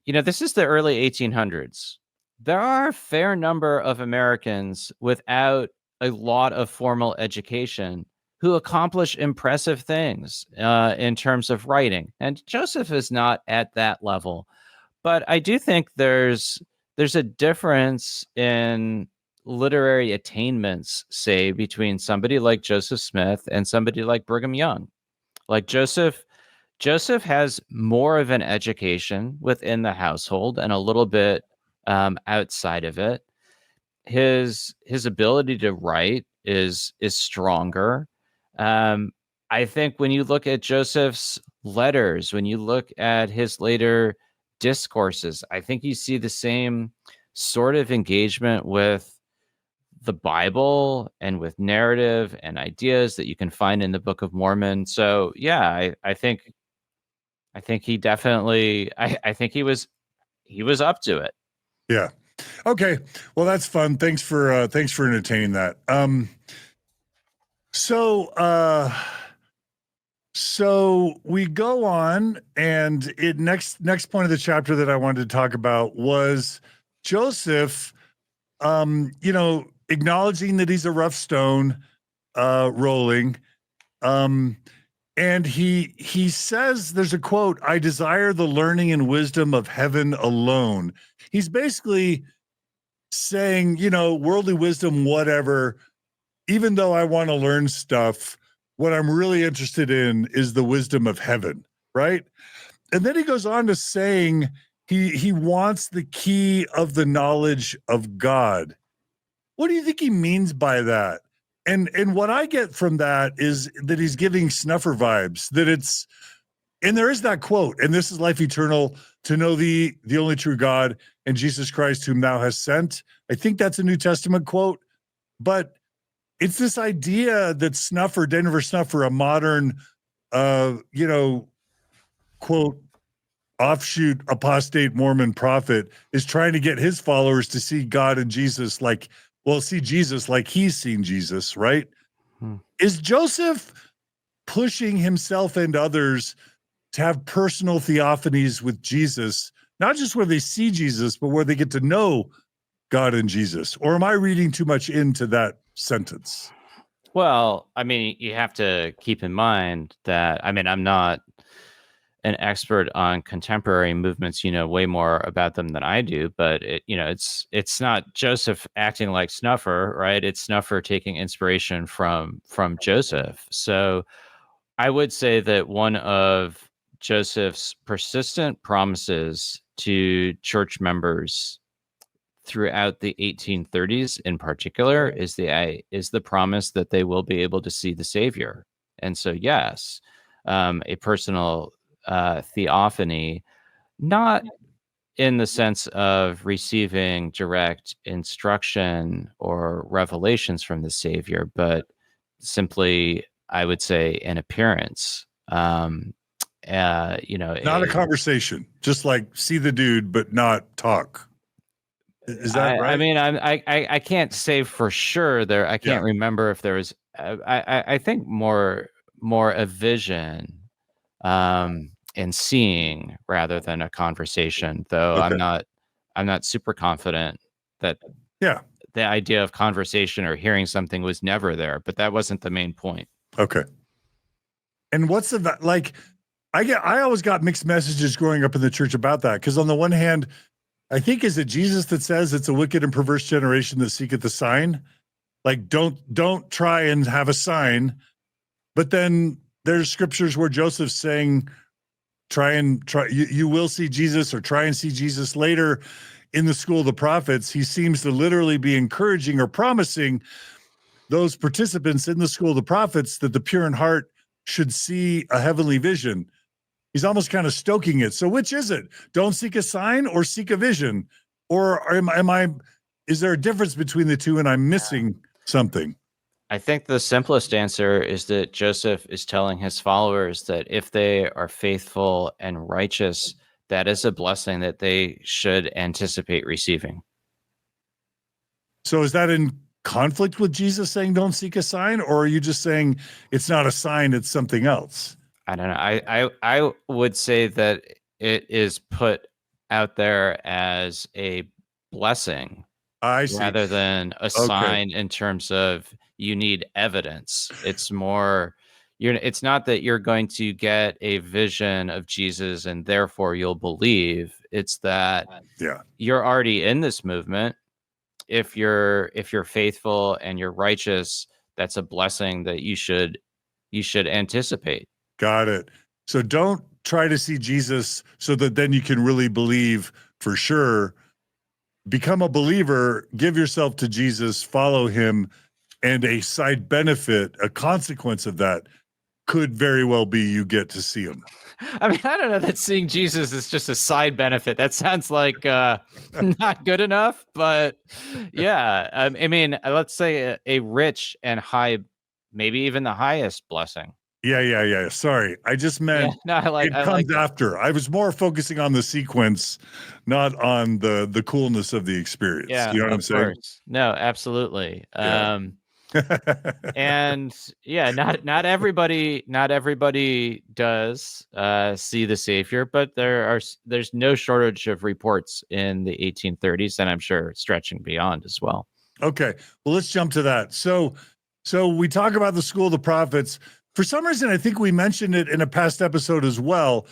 this is the early 1800s. There are a fair number of Americans without a lot of formal education who accomplish impressive things in terms of writing, and Joseph is not at that level. But I do think there's a difference in literary attainments, say, between somebody like Joseph Smith and somebody like Brigham Young. Like Joseph has more of an education within the household and a little bit outside of it. His ability to write is stronger. I think when you look at Joseph's letters, when you look at his later discourses, I think you see the same sort of engagement with the Bible and with narrative and ideas that you can find in the Book of Mormon. So yeah, I think he definitely, I think he was up to it. Yeah. Okay. Well, that's fun. Thanks for entertaining that. So we go on, and next point of the chapter that I wanted to talk about was Joseph, acknowledging that he's a rough stone, rolling. And he says, there's a quote, "I desire the learning and wisdom of heaven alone." He's basically saying, worldly wisdom, whatever, even though I want to learn stuff, what I'm really interested in is the wisdom of heaven, right? And then he goes on to saying he wants the key of the knowledge of God. What do you think he means by that? And what I get from that is that he's giving Snuffer vibes, and there is that quote, "And this is life eternal, to know thee, the only true God, and Jesus Christ, whom thou hast sent." I think that's a New Testament quote, but it's this idea that Snuffer, Denver Snuffer, a modern, quote, offshoot apostate Mormon prophet, is trying to get his followers to see God and Jesus see Jesus like he's seen Jesus, right? Is Joseph pushing himself and others to have personal theophanies with Jesus, not just where they see Jesus, but where they get to know God and Jesus? Or am I reading too much into that sentence? Well, I mean, you have to keep in mind that, I'm not an expert on contemporary movements, way more about them than I do, but it's not Joseph acting like Snuffer, right? It's Snuffer taking inspiration from Joseph. So I would say that one of Joseph's persistent promises to church members throughout the 1830s in particular is the promise that they will be able to see the Savior. And so, yes, a personal theophany, not in the sense of receiving direct instruction or revelations from the Savior, but simply, I would say, an appearance. Not a conversation, just like see the dude, but not talk. Is that I right? mean, I can't say for sure there. I can't remember if there was. I think more a vision, and seeing rather than a conversation. Though Okay. I'm not super confident that Yeah. the idea of conversation or hearing something was never there. But that wasn't the main point. Okay. And what's the like? I always got mixed messages growing up in the church about that, because on the one hand, I think, is it Jesus that says it's a wicked and perverse generation that seeketh a sign? Like, don't try and have a sign. But then there's scriptures where Joseph's saying, try. You will see Jesus, or try and see Jesus later in the school of the prophets. He seems to literally be encouraging or promising those participants in the school of the prophets that the pure in heart should see a heavenly vision. He's almost kind of stoking it. So which is it? Don't seek a sign or seek a vision? Or is there a difference between the two and I'm missing something? I think the simplest answer is that Joseph is telling his followers that if they are faithful and righteous, that is a blessing that they should anticipate receiving. So is that in conflict with Jesus saying don't seek a sign? Or are you just saying it's not a sign, it's something else? I don't know. I would say that it is put out there as a blessing, I see. rather than a sign in terms of you need evidence. It's more, it's not that you're going to get a vision of Jesus and therefore you'll believe. It's that you're already in this movement. If you're faithful and you're righteous, that's a blessing that you should anticipate. Got it. So don't try to see Jesus so that then you can really believe for sure. Become a believer, give yourself to Jesus, follow him, and a side benefit, a consequence of that could very well be you get to see him. I mean, I don't know that seeing Jesus is just a side benefit. That sounds like not good enough, but yeah. I mean, let's say a rich and high, maybe even the highest blessing. Yeah. Sorry. I just meant it comes after. I was more focusing on the sequence, not on the coolness of the experience. Yeah, you know what I'm saying? No, absolutely. Yeah. And yeah, not everybody does see the Savior, but there's no shortage of reports in the 1830s, and I'm sure stretching beyond as well. Okay, well, let's jump to that. So we talk about the school of the prophets. For some reason, I think we mentioned it in a past episode as well.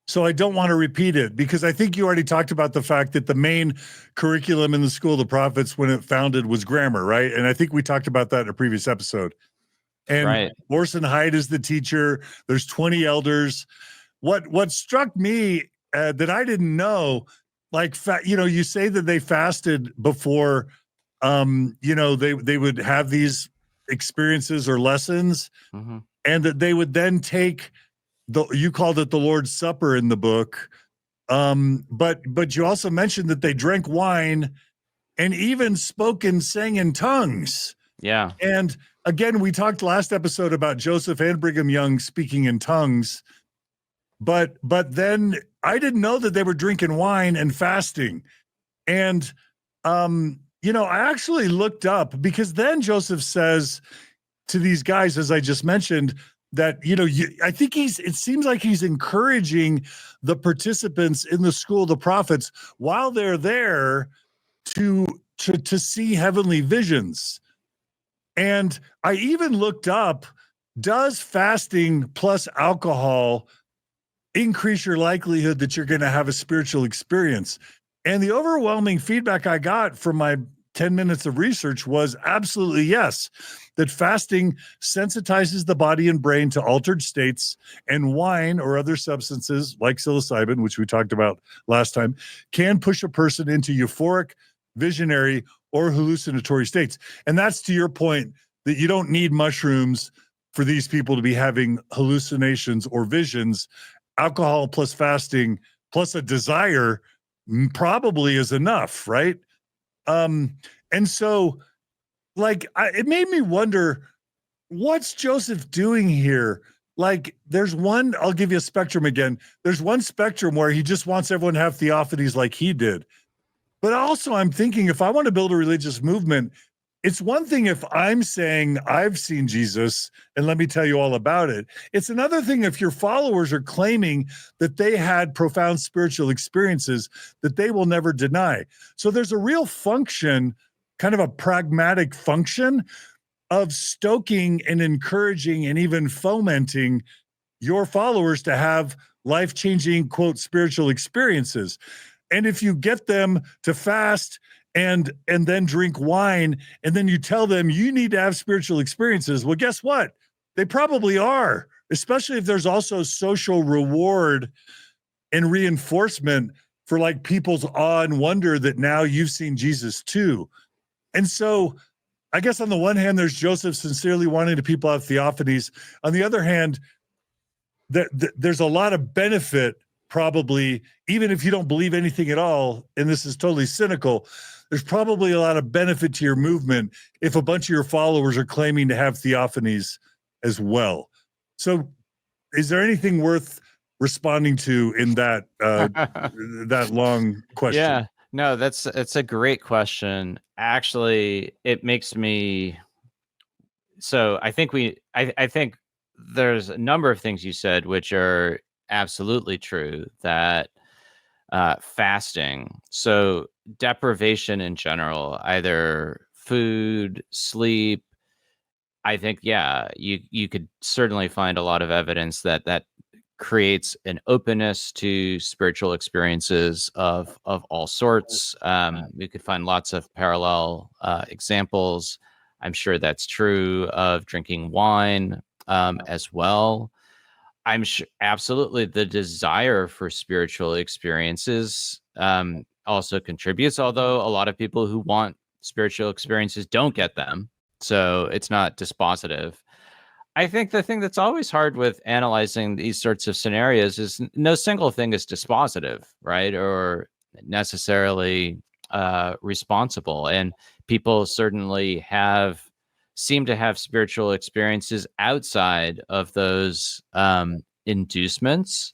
So I don't want to repeat it, because I think you already talked about the fact that the main curriculum in the school of the prophets when it founded was grammar, right? And I think we talked about that in a previous episode. And Orson Hyde is the teacher. There's 20 elders. What struck me that I didn't know, like, you say that they fasted before, they would have these experiences or lessons, and that they would then take you called it the Lord's Supper in the book. But you also mentioned that they drank wine and even spoke and sang in tongues. Yeah. And again, we talked last episode about Joseph and Brigham Young speaking in tongues. But then I didn't know that they were drinking wine and fasting. And I actually looked up, because then Joseph says to these guys, as I just mentioned, that, I think it seems like he's encouraging the participants in the school of the prophets while they're there to see heavenly visions. And I even looked up, does fasting plus alcohol increase your likelihood that you're going to have a spiritual experience? And the overwhelming feedback I got from my 10 minutes of research was absolutely yes, that fasting sensitizes the body and brain to altered states, and wine or other substances like psilocybin, which we talked about last time, can push a person into euphoric, visionary, or hallucinatory states. And that's to your point, that you don't need mushrooms for these people to be having hallucinations or visions. Alcohol plus fasting plus a desire probably is enough, right? And so, like, it made me wonder, what's Joseph doing here? Like, there's one, I'll give you a spectrum again. There's one spectrum where he just wants everyone to have theophanies like he did. But also, I'm thinking, if I want to build a religious movement, it's one thing if I'm saying I've seen Jesus and let me tell you all about it. It's another thing if your followers are claiming that they had profound spiritual experiences that they will never deny. So there's a real function, kind of a pragmatic function of stoking and encouraging and even fomenting your followers to have life-changing, quote, spiritual experiences. And if you get them to fast and then drink wine, and then you tell them you need to have spiritual experiences, well, guess what? They probably are, especially if there's also social reward and reinforcement for like people's awe and wonder that now you've seen Jesus too. And so I guess on the one hand, there's Joseph sincerely wanting to people have theophanies. On the other hand, there's a lot of benefit, probably, even if you don't believe anything at all, and this is totally cynical, there's probably a lot of benefit to your movement if a bunch of your followers are claiming to have theophanies as well. So is there anything worth responding to in that that long question? Yeah, no, it's a great question. Actually, it makes me so I think I think there's a number of things you said which are absolutely true, that fasting, so deprivation in general, either food, sleep, I think, yeah, you could certainly find a lot of evidence that that creates an openness to spiritual experiences of all sorts. We could find lots of parallel examples. I'm sure that's true of drinking wine as well. I'm sure absolutely the desire for spiritual experiences also contributes, although a lot of people who want spiritual experiences don't get them. So it's not dispositive. I think the thing that's always hard with analyzing these sorts of scenarios is no single thing is dispositive, right? Or necessarily responsible. And people certainly seem to have spiritual experiences outside of those inducements.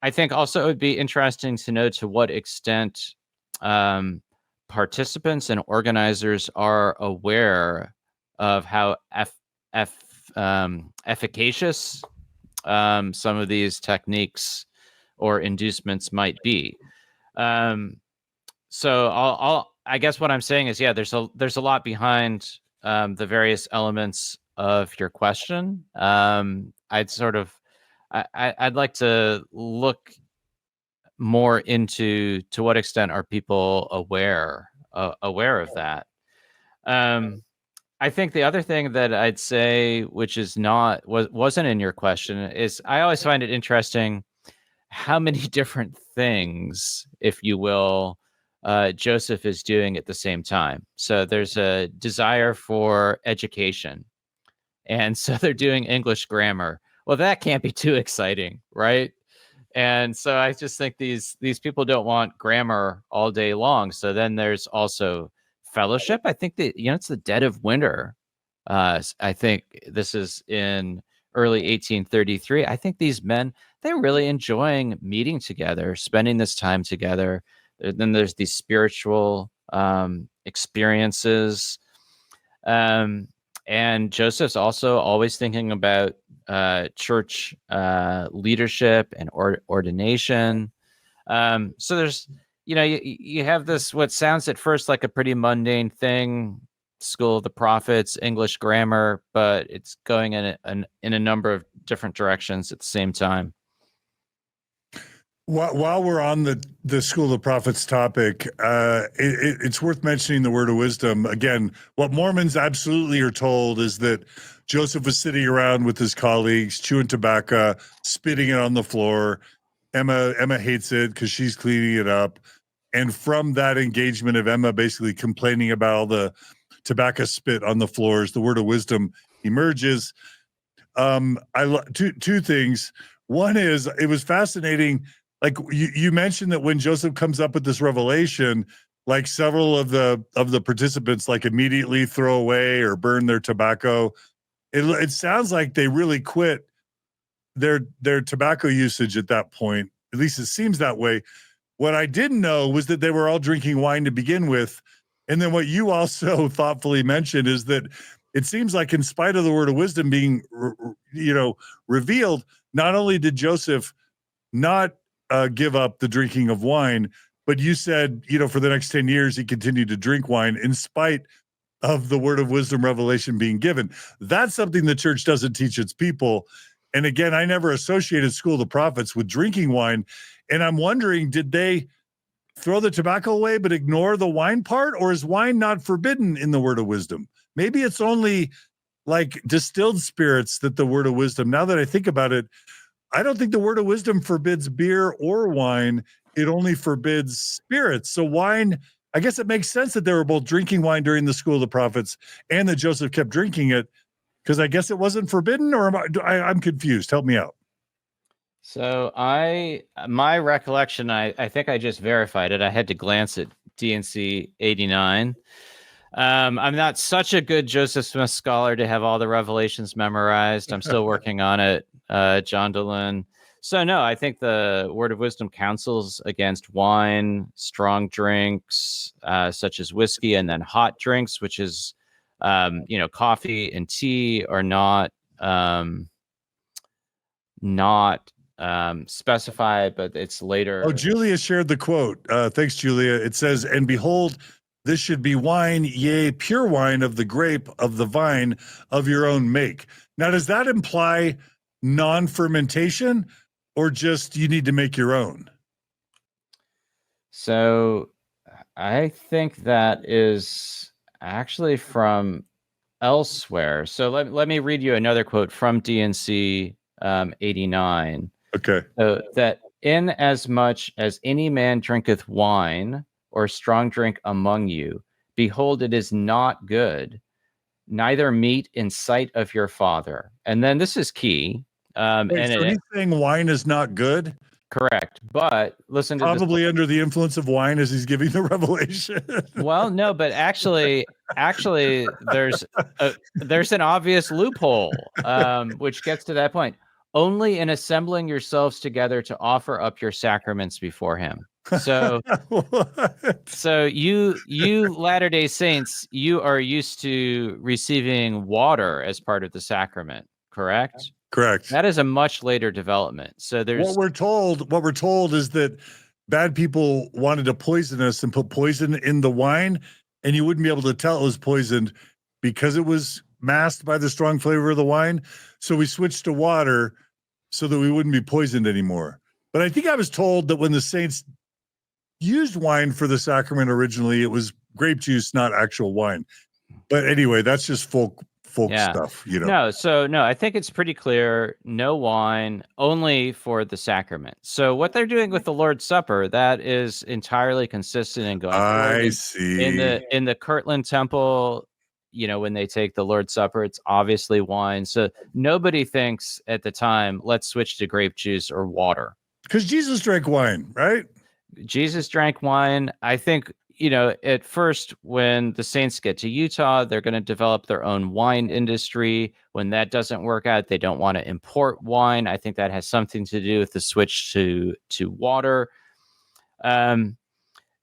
I think also it would be interesting to know to what extent um, participants and organizers are aware of how efficacious some of these techniques or inducements might be. So I guess what I'm saying is, yeah, there's a lot behind the various elements of your question. I'd like to look more into to what extent are people aware of that. I think the other thing that I'd say, which is wasn't in your question, is I always find it interesting how many different things, if you will, Joseph is doing at the same time. So there's a desire for education, and so they're doing English grammar. Well, that can't be too exciting, right? And so I just think these people don't want grammar all day long. So then there's also fellowship. I think that, it's the dead of winter. I think this is in early 1833. I think these men, they're really enjoying meeting together, spending this time together. Then there's these spiritual experiences. And Joseph's also always thinking about church leadership and ordination. So there's, you have this, what sounds at first like a pretty mundane thing, School of the Prophets, English grammar, but it's going in a number of different directions at the same time. While we're on the School of the Prophets topic, it's worth mentioning the word of wisdom. Again, what Mormons absolutely are told is that Joseph was sitting around with his colleagues, chewing tobacco, spitting it on the floor. Emma hates it because she's cleaning it up. And from that engagement of Emma basically complaining about all the tobacco spit on the floors, the word of wisdom emerges. Two things. One is, it was fascinating. like you mentioned that when Joseph comes up with this revelation, like several of the participants like immediately throw away or burn their tobacco. It sounds like they really quit their tobacco usage at that point. At least it seems that way. What I didn't know was that they were all drinking wine to begin with. And then what you also thoughtfully mentioned is that it seems like in spite of the word of wisdom being, revealed, not only did Joseph not give up the drinking of wine, but you said, for the next 10 years, he continued to drink wine in spite of the word of wisdom revelation being given. That's something the church doesn't teach its people. And again, I never associated School of the Prophets with drinking wine. And I'm wondering, did they throw the tobacco away but ignore the wine part? Or is wine not forbidden in the word of wisdom? Maybe it's only like distilled spirits that the word of wisdom, now that I think about it, I don't think the word of wisdom forbids beer or wine. It only forbids spirits. So wine, I guess it makes sense that they were both drinking wine during the School of the Prophets and that Joseph kept drinking it, because I guess it wasn't forbidden, or I'm confused. Help me out. So my recollection, I think I just verified it. I had to glance at DNC 89. I'm not such a good Joseph Smith scholar to have all the revelations memorized. I'm still working on it, John Dehlin. So no, I think the word of wisdom counsels against wine, strong drinks, such as whiskey, and then hot drinks, which is, coffee and tea are not specified, but it's later. Oh, Julia shared the quote. Thanks, Julia. It says, "And behold, this should be wine, yea, pure wine of the grape of the vine of your own make." Now, does that imply non-fermentation, or just you need to make your own? So I think that is actually from elsewhere. So let me read you another quote from DNC 89. Okay. That in as much as any man drinketh wine or strong drink among you, behold, it is not good, neither meat in sight of your Father. And then this is key. Wait, so he's saying wine is not good? Correct. But listen to Probably this. under the influence of wine as he's giving the revelation. Well, no, but actually, there's an obvious loophole, which gets to that point. Only in assembling yourselves together to offer up your sacraments before him. So, so you Latter-day Saints, you are used to receiving water as part of the sacrament, correct? Correct. That is a much later development. So there's what we're told is that bad people wanted to poison us and put poison in the wine, and you wouldn't be able to tell it was poisoned because it was masked by the strong flavor of the wine. So we switched to water so that we wouldn't be poisoned anymore. But I think I was told that when the saints used wine for the sacrament originally, it was grape juice, not actual wine. But anyway, that's just folk stuff, No, I think it's pretty clear. No wine, only for the sacrament. So what they're doing with the Lord's Supper, that is entirely consistent and going forward. I see. In the Kirtland temple, when they take the Lord's Supper, it's obviously wine. So nobody thinks at the time, let's switch to grape juice or water. Because Jesus drank wine, right? Jesus drank wine. I think, at first, when the saints get to Utah, they're going to develop their own wine industry. When that doesn't work out, they don't want to import wine. I think that has something to do with the switch to water.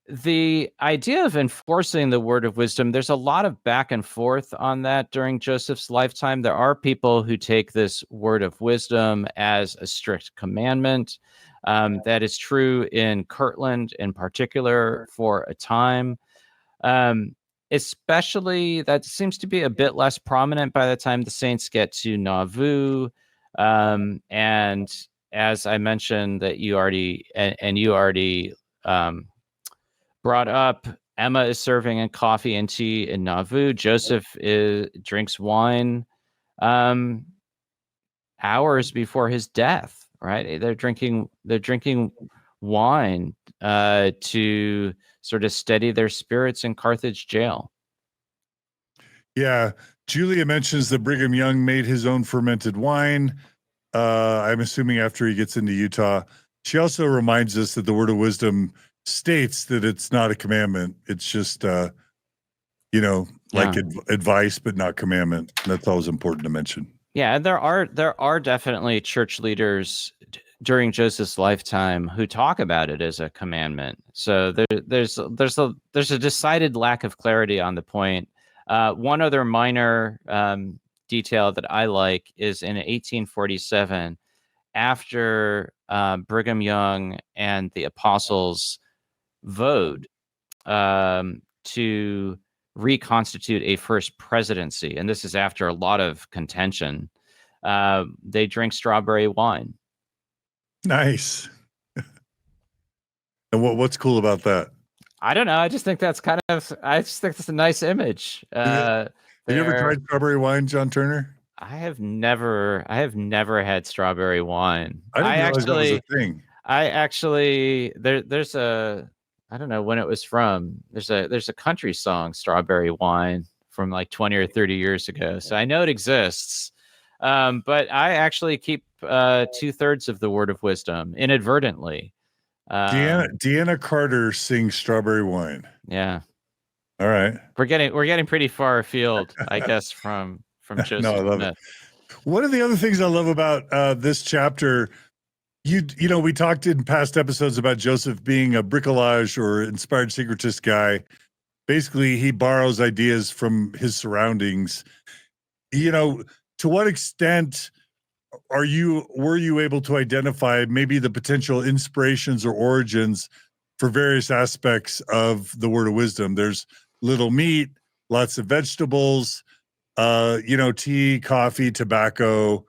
The idea of enforcing the word of wisdom, there's a lot of back and forth on that during Joseph's lifetime. There are people who take this word of wisdom as a strict commandment. That is true in Kirtland in particular for a time. Especially, that seems to be a bit less prominent by the time the saints get to Nauvoo. And as I mentioned, that you already brought up, Emma is serving in coffee and tea in Nauvoo. Joseph drinks wine hours before his death. Right? They're drinking wine to sort of steady their spirits in Carthage jail. Yeah, Julia mentions that Brigham Young made his own fermented wine. I'm assuming after he gets into Utah. she also reminds us that the word of wisdom states that it's not a commandment. It's just, like advice, but not commandment. That's always important to mention. Yeah, and there are definitely church leaders during Joseph's lifetime who talk about it as a commandment. So there's a decided lack of clarity on the point. One other minor detail that I like is in 1847, after Brigham Young and the apostles vote to reconstitute a first presidency, and this is after a lot of contention. They drink strawberry wine. Nice. And what's cool about that? I don't know. I just think that's a nice image. Have you ever tried strawberry wine, John Turner? I have never had strawberry wine. I didn't realize that was a thing. There's a, I don't know when it was from. There's a country song, Strawberry Wine, from like 20 or 30 years ago. So I know it exists. But I actually keep 2/3 of the word of wisdom inadvertently. Deanna Carter sings Strawberry Wine. Yeah. All right. We're getting pretty far afield, I guess, from Joseph No, I love Smith. it. One of the other things I love about this chapter, we talked in past episodes about Joseph being a bricolage or inspired secretist guy. Basically, he borrows ideas from his surroundings. To what extent were you able to identify maybe the potential inspirations or origins for various aspects of the word of wisdom? There's little meat, lots of vegetables, tea, coffee, tobacco,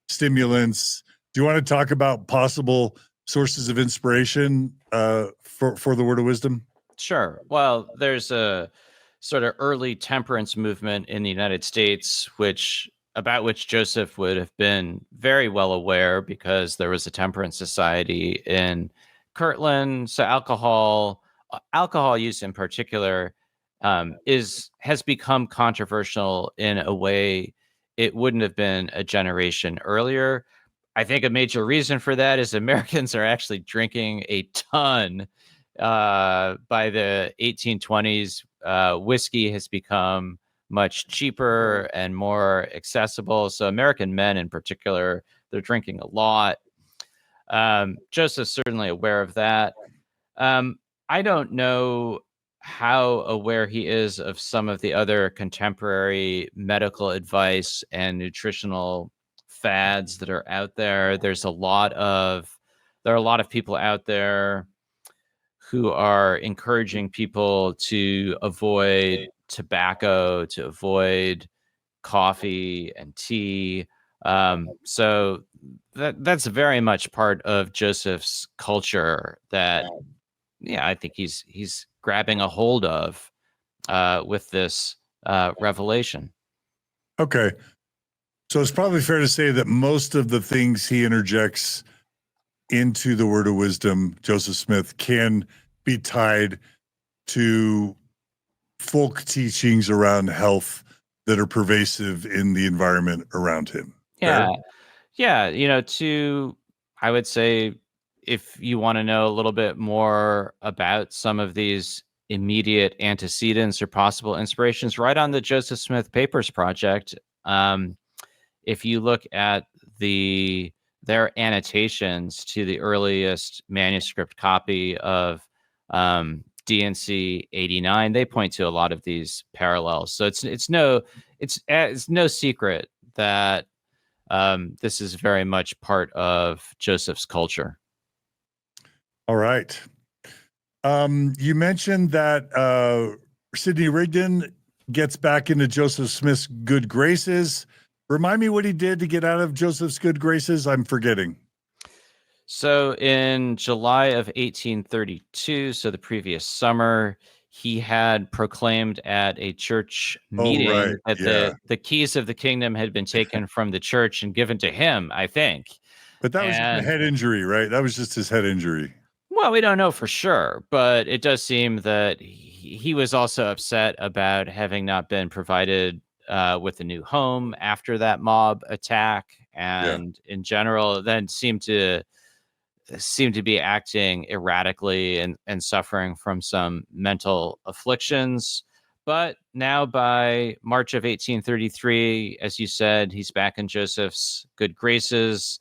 stimulants. Do you want to talk about possible sources of inspiration for the word of wisdom? Sure. Well, there's a sort of early temperance movement in the United States, about which Joseph would have been very well aware because there was a temperance society in Kirtland. So alcohol use in particular has become controversial in a way it wouldn't have been a generation earlier. I think a major reason for that is Americans are actually drinking a ton. By the 1820s, whiskey has become much cheaper and more accessible. So American men in particular, they're drinking a lot. Joseph's certainly aware of that. I don't know how aware he is of some of the other contemporary medical advice and nutritional fads that are out there. There are a lot of people out there who are encouraging people to avoid tobacco, to avoid coffee and tea. So that's very much part of Joseph's culture that, I think he's grabbing a hold of with this revelation. Okay. So it's probably fair to say that most of the things he interjects into the word of wisdom, Joseph Smith, can be tied to folk teachings around health that are pervasive in the environment around him. Yeah. Fair? Yeah. I would say, if you want to know a little bit more about some of these immediate antecedents or possible inspirations, right on the Joseph Smith Papers Project, if you look at their annotations to the earliest manuscript copy of DNC 89, they point to a lot of these parallels. So it's no secret that this is very much part of Joseph's culture. All right. You mentioned that Sidney Rigdon gets back into Joseph Smith's good graces. Remind me what he did to get out of Joseph's good graces. I'm forgetting. So in July of 1832, so the previous summer, he had proclaimed at a church meeting that the keys of the kingdom had been taken from the church and given to him, I think. But that was just a head injury, right? That was just his head injury. Well, we don't know for sure, but it does seem that he was also upset about having not been provided with a new home after that mob attack, and in general, then seemed to seemed to be acting erratically and suffering from some mental afflictions. But now by March of 1833, as you said, he's back in Joseph's good graces.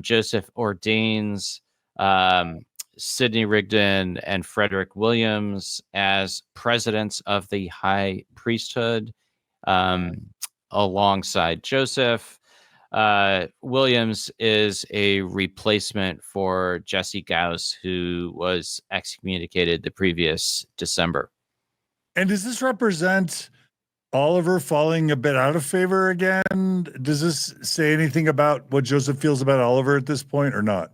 Joseph ordains Sidney Rigdon and Frederick Williams as presidents of the high priesthood alongside Joseph. Williams is a replacement for Jesse Gauss, who was excommunicated the previous December. And does this represent Oliver falling a bit out of favor again? Does this say anything about what Joseph feels about Oliver at this point or not?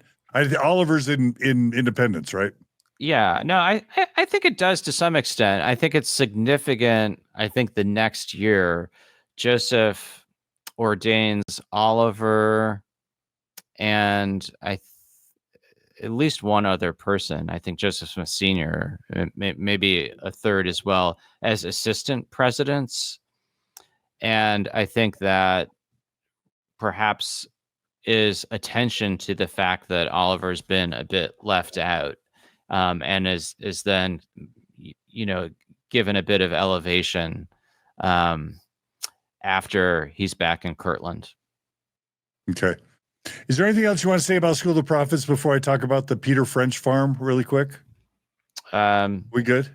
Oliver's in Independence, right? Yeah, no, I think it does to some extent. I think it's significant. I think the next year, Joseph ordains Oliver and at least one other person. I think Joseph Smith Sr., maybe a third as well, as assistant presidents. And I think that perhaps is attention to the fact that Oliver's been a bit left out, and is then, given a bit of elevation after he's back in Kirtland. Okay. Is there anything else you want to say about School of the Prophets before I talk about the Peter French farm really quick? We good?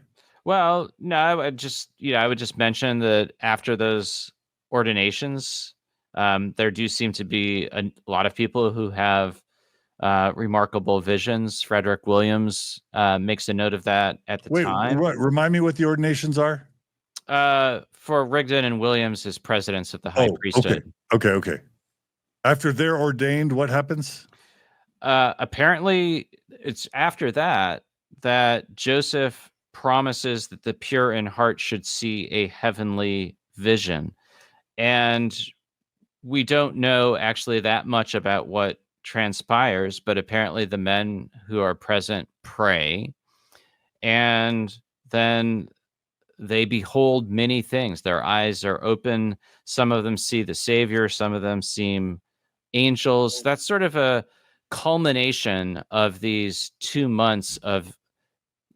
Well, no, I would just mention that after those ordinations, there do seem to be a lot of people who have remarkable visions. Frederick Williams makes a note of that at the time. Remind me what the ordinations are? For Rigdon and Williams as presidents of the high priesthood. Okay. After they're ordained, what happens? Apparently, it's after that Joseph promises that the pure in heart should see a heavenly vision. And we don't know actually that much about what transpires, but apparently the men who are present pray, and then they behold many things. Their eyes are open. Some of them see the Savior. Some of them seem angels. That's sort of a culmination of these 2 months of,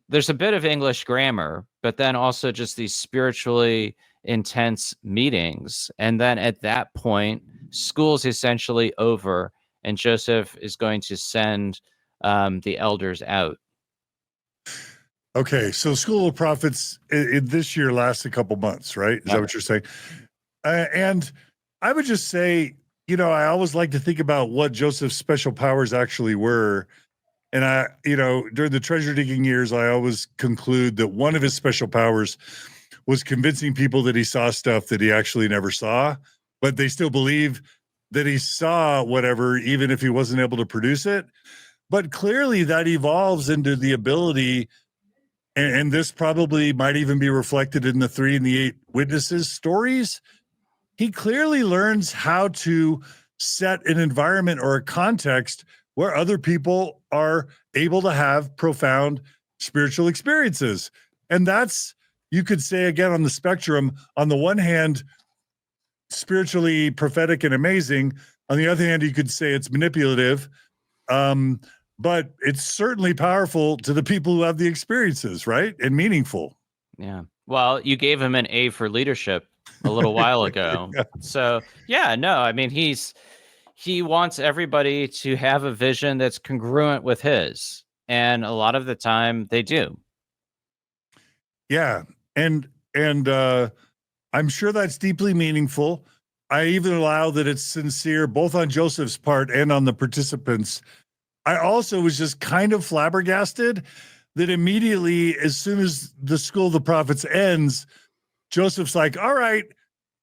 there's a bit of English grammar, but then also just these spiritually intense meetings. And then at that point, school's essentially over, and Joseph is going to send the elders out. Okay, so School of Prophets this year lasts a couple months, right? Is that what you're saying? And I would just say, I always like to think about what Joseph's special powers actually were. And during the treasure digging years, I always conclude that one of his special powers was convincing people that he saw stuff that he actually never saw, but they still believe that he saw whatever, even if he wasn't able to produce it. But clearly that evolves into the ability, and this probably might even be reflected in the 3 and the 8 witnesses stories. He clearly learns how to set an environment or a context where other people are able to have profound spiritual experiences. And that's, you could say again, on the spectrum, on the one hand, spiritually prophetic and amazing. On the other hand, you could say it's manipulative. But it's certainly powerful to the people who have the experiences, right? And meaningful. Yeah. Well, you gave him an A for leadership a little while ago. Yeah. So, yeah, no, I mean, he wants everybody to have a vision that's congruent with his. And a lot of the time they do. Yeah. And I'm sure that's deeply meaningful. I even allow that it's sincere, both on Joseph's part and on the participants. I also was just kind of flabbergasted that immediately, as soon as the School of the Prophets ends, Joseph's like, all right,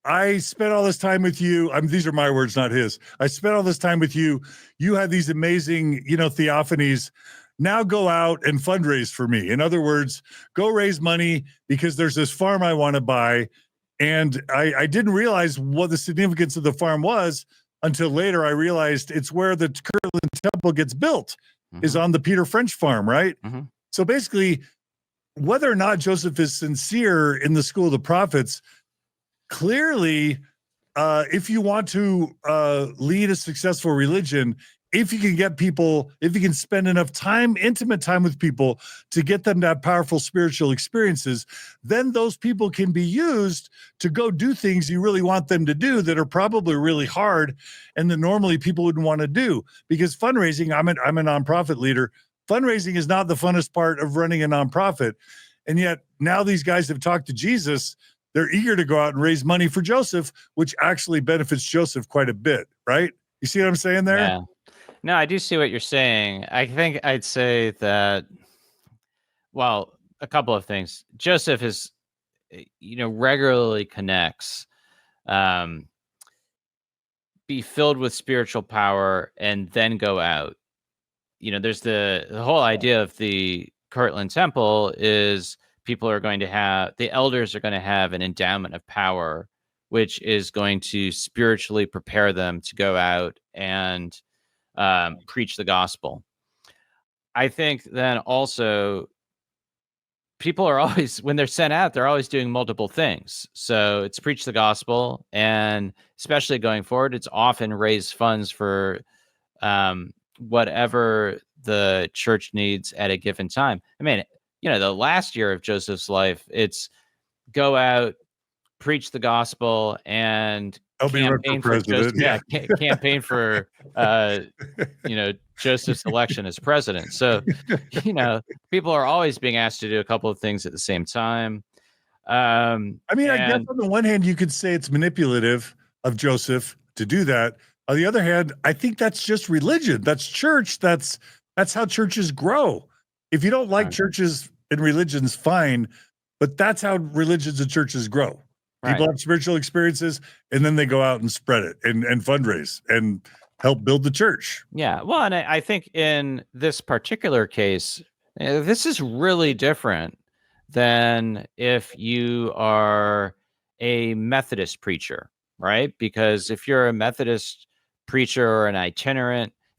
I spent all this time with you. These are my words, not his. I spent all this time with you. You had these amazing, theophanies. Now go out and fundraise for me. In other words, go raise money because there's this farm I want to buy. And I didn't realize what the significance of the farm was until later. I realized it's where the Kirtland temple gets built, is on the Peter French farm, right? So basically, whether or not Joseph is sincere in the School of the Prophets, clearly, if you want to lead a successful religion, if you can get people, if you can spend enough time, intimate time with people to get them to have powerful spiritual experiences, then those people can be used to go do things you really want them to do that are probably really hard and that normally people wouldn't want to do. Because fundraising, I'm a nonprofit leader. Fundraising is not the funnest part of running a nonprofit. And yet now these guys have talked to Jesus. They're eager to go out and raise money for Joseph, which actually benefits Joseph quite a bit, right? You see what I'm saying there? Yeah. No, I do see what you're saying. I think I'd say that, well, a couple of things. Joseph is, regularly connects, um, be filled with spiritual power and then go out. There's the whole idea of the Kirtland temple is the elders are going to have an endowment of power, which is going to spiritually prepare them to go out and preach the gospel. I think then also people are always, when they're sent out, they're always doing multiple things. So it's preach the gospel, and especially going forward, it's often raise funds for whatever the church needs at a given time. I mean, the last year of Joseph's life, it's go out, preach the gospel, and I'll be running for campaign for Joseph. president. Yeah, campaign for Joseph's election as president. So, people are always being asked to do a couple of things at the same time. I guess on the one hand, you could say it's manipulative of Joseph to do that. On the other hand, I think that's just religion. That's church. That's how churches grow. If you don't like churches and religions, fine, but that's how religions and churches grow. People have spiritual experiences, and then they go out and spread it and fundraise and help build the church. Yeah. Well, and I think in this particular case, this is really different than if you are a Methodist preacher, right? Because if you're a Methodist preacher or if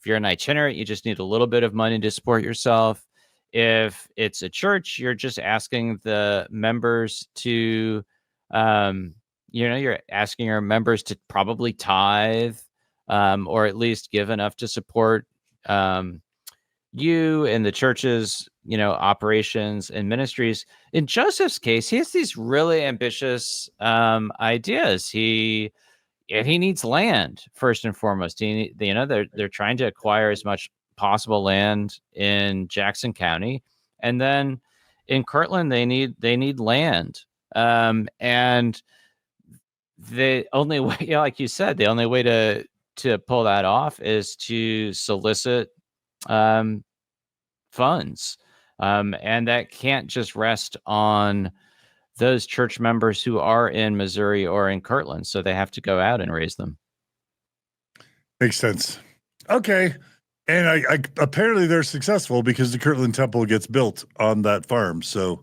you're an itinerant, you just need a little bit of money to support yourself. If it's a church, you're just asking the members to, you're asking your members to probably tithe, or at least give enough to support you and the church's, operations and ministries. In Joseph's case, he has these really ambitious ideas. He needs land first and foremost. They're trying to acquire as much possible land in Jackson County, and then in Kirtland they need land. And the only way, like you said, the only way to pull that off is to solicit funds. And that can't just rest on those church members who are in Missouri or in Kirtland. So they have to go out and raise them. Makes sense. Okay. And I apparently they're successful because the Kirtland temple gets built on that farm. So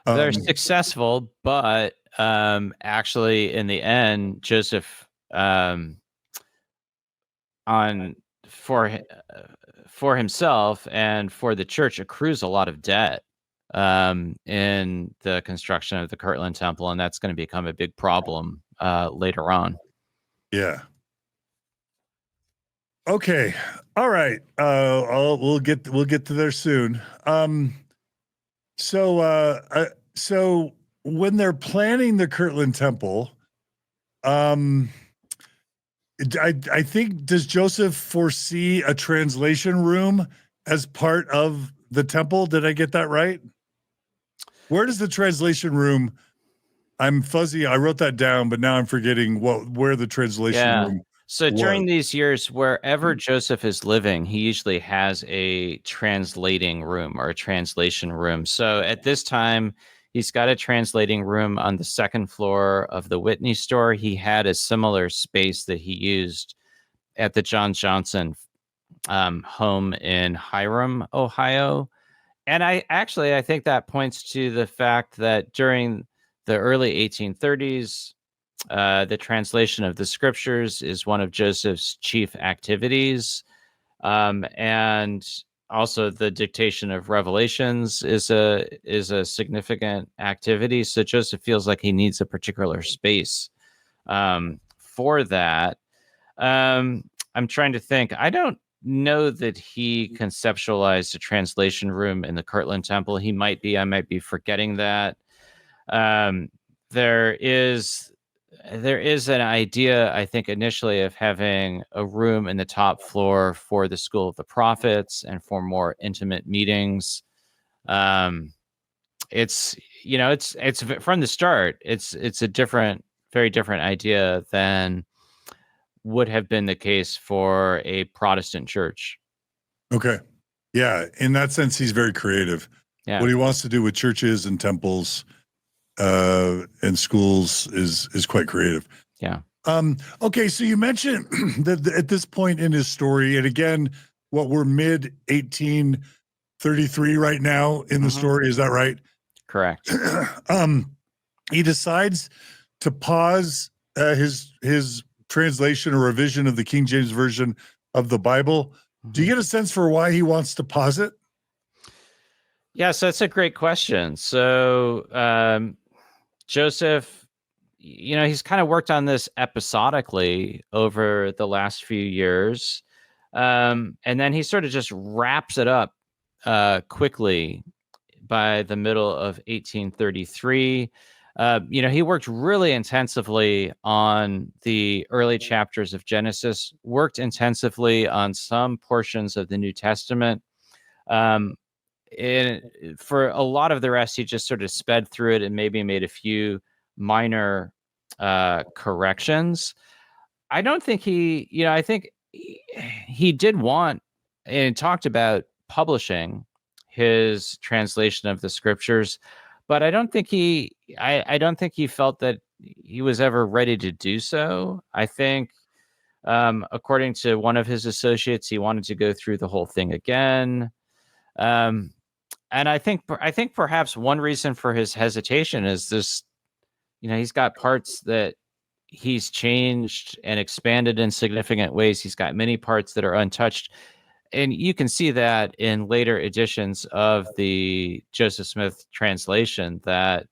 they're successful, but actually in the end, Joseph for himself and for the church accrues a lot of debt in the construction of the Kirtland temple, and that's going to become a big problem later on. Yeah. Okay. All right. We'll get to there soon. So when they're planning the Kirtland temple, I think, does Joseph foresee a translation room as part of the temple? Did I get that right? Where does the translation room? I'm fuzzy. I wrote that down, but now I'm forgetting where the translation room. So during these years, wherever Joseph is living, he usually has a translating room or a translation room. So at this time, he's got a translating room on the second floor of the Whitney store. He had a similar space that he used at the John Johnson home in Hiram, Ohio. And I think that points to the fact that during the early 1830s, the translation of the scriptures is one of Joseph's chief activities. And also the dictation of revelations is a significant activity. So Joseph feels like he needs a particular space for that. I'm trying to think. I don't know that he conceptualized a translation room in the Kirtland Temple. He might be. I might be forgetting that. Um, there is an idea, I think, initially of having a room in the top floor for the School of the Prophets and for more intimate meetings. It's it's from the start. It's a very different idea than would have been the case for a Protestant church. Okay. Yeah. In that sense, he's very creative. Yeah. What he wants to do with churches and temples and schools is quite creative. Yeah. Okay. So you mentioned that at this point in his story, and again, what we're mid 1833 right now in the story, is that right? Correct. He decides to pause his translation or revision of the King James Version of the Bible. Do you get a sense for why he wants to pause it? Yeah, so that's a great question. So Joseph, he's kind of worked on this episodically over the last few years. And then he sort of just wraps it up quickly by the middle of 1833. He worked really intensively on the early chapters of Genesis, worked intensively on some portions of the New Testament. And for a lot of the rest, he just sort of sped through it and maybe made a few minor corrections. I don't think I think he did want and talked about publishing his translation of the scriptures, but I don't think I don't think he felt that he was ever ready to do so. I think, according to one of his associates, he wanted to go through the whole thing again. And I think perhaps one reason for his hesitation is this, he's got parts that he's changed and expanded in significant ways. He's got many parts that are untouched. And you can see that in later editions of the Joseph Smith translation, that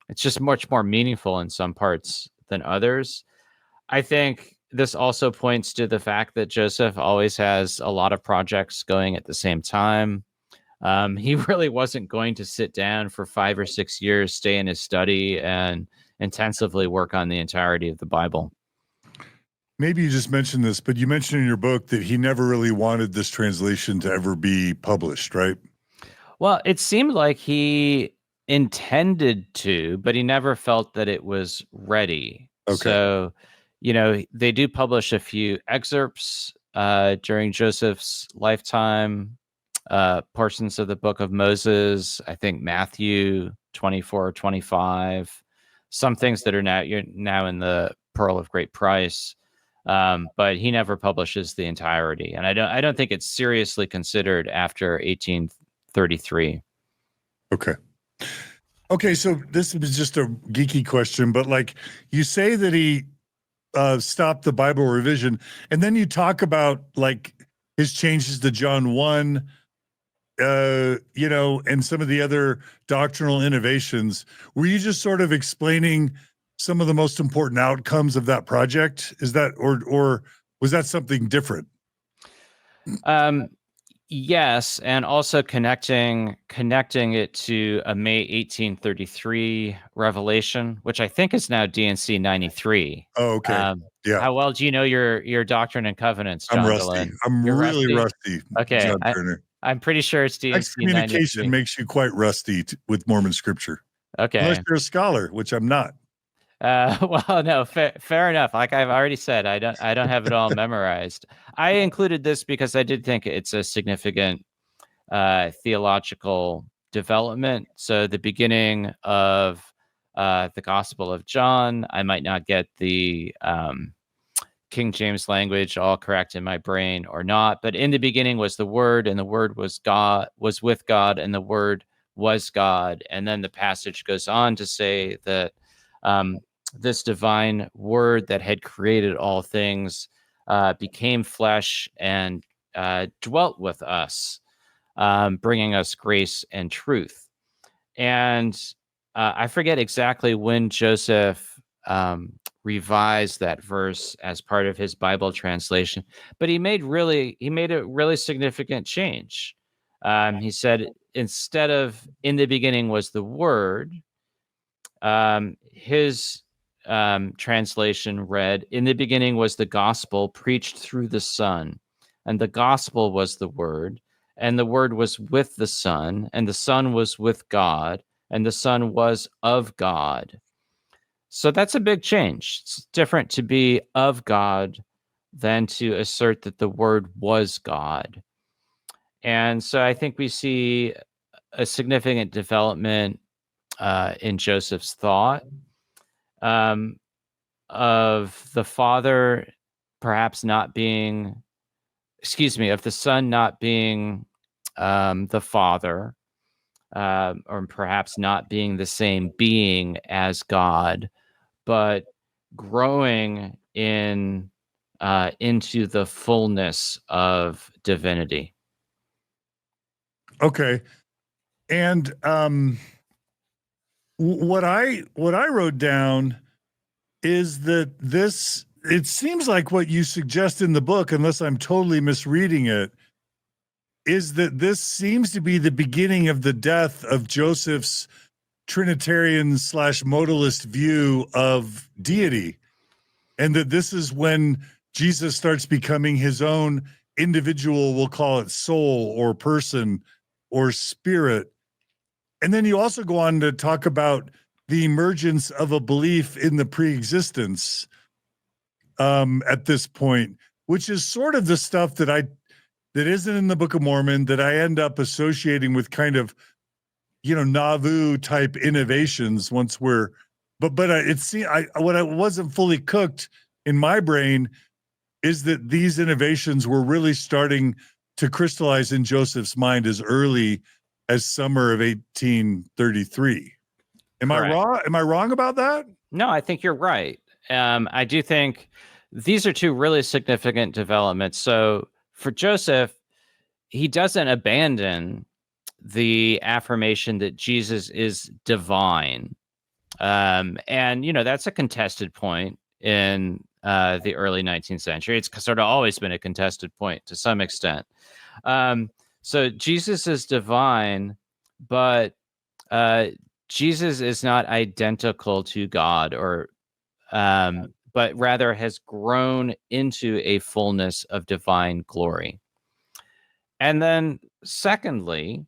it's just much more meaningful in some parts than others. I think this also points to the fact that Joseph always has a lot of projects going at the same time. He really wasn't going to sit down for 5 or 6 years, stay in his study, and intensively work on the entirety of the Bible. Maybe you just mentioned this, but you mentioned in your book that he never really wanted this translation to ever be published, right? Well, it seemed like he intended to, but he never felt that it was ready. Okay. So, they do publish a few excerpts during Joseph's lifetime, portions of the Book of Moses, I think Matthew 24, 25, some things that are now in the Pearl of Great Price. But he never publishes the entirety, and I don't think it's seriously considered after 1833. Okay, so this is just a geeky question, but like you say that he stopped the Bible revision, and then you talk about like his changes to John 1, and some of the other doctrinal innovations. Were you just sort of explaining some of the most important outcomes of that project? Is that, or was that something different? Yes, and also connecting it to a May 1833 revelation, which I think is now D&C 93. Oh, okay. Yeah. How well do you know your Doctrine and Covenants, John I'm rusty. Dehlin? I'm You're really rusty. Okay, John Turner. I'm pretty sure it's D&C 93. Excommunication makes you quite rusty with Mormon scripture. Okay. Unless you're a scholar, which I'm not. Well, no, fair enough. Like I've already said, I don't have it all memorized. I included this because I did think it's a significant theological development. So the beginning of the Gospel of John, I might not get the King James language all correct in my brain or not, but in the beginning was the Word, and the Word was with God, and the Word was God. And then the passage goes on to say that this divine Word that had created all things became flesh and dwelt with us, bringing us grace and truth. And I forget exactly when Joseph revised that verse as part of his Bible translation, but he made a really significant change. He said, instead of "in the beginning was the Word," his translation read, "In the beginning was the gospel preached through the Son, and the gospel was the Word, and the Word was with the Son, and the Son was with God, and the Son was of God." So that's a big change. It's different to be of God than to assert that the Word was God. And so I think we see a significant development in Joseph's thought, um, of the Father perhaps not being, of the Son not being the Father, or perhaps not being the same being as God, but growing into the fullness of divinity. Okay. And what I wrote down is that this, it seems like what you suggest in the book, unless I'm totally misreading it, is that this seems to be the beginning of the death of Joseph's Trinitarian / modalist view of deity. And that this is when Jesus starts becoming his own individual, we'll call it soul or person or spirit. And then you also go on to talk about the emergence of a belief in the preexistence at this point, which is sort of the stuff that isn't in the Book of Mormon, that I end up associating with kind of, Nauvoo type innovations once we're, but what I wasn't fully cooked in my brain is that these innovations were really starting to crystallize in Joseph's mind as early as summer of 1833. Am I Correct. wrong? Am I wrong about that? No, I think you're right. I do think these are two really significant developments. So for Joseph, he doesn't abandon the affirmation that Jesus is divine. And, that's a contested point in the early 19th century. It's sort of always been a contested point to some extent. So Jesus is divine, but Jesus is not identical to God, but rather has grown into a fullness of divine glory. And then, secondly,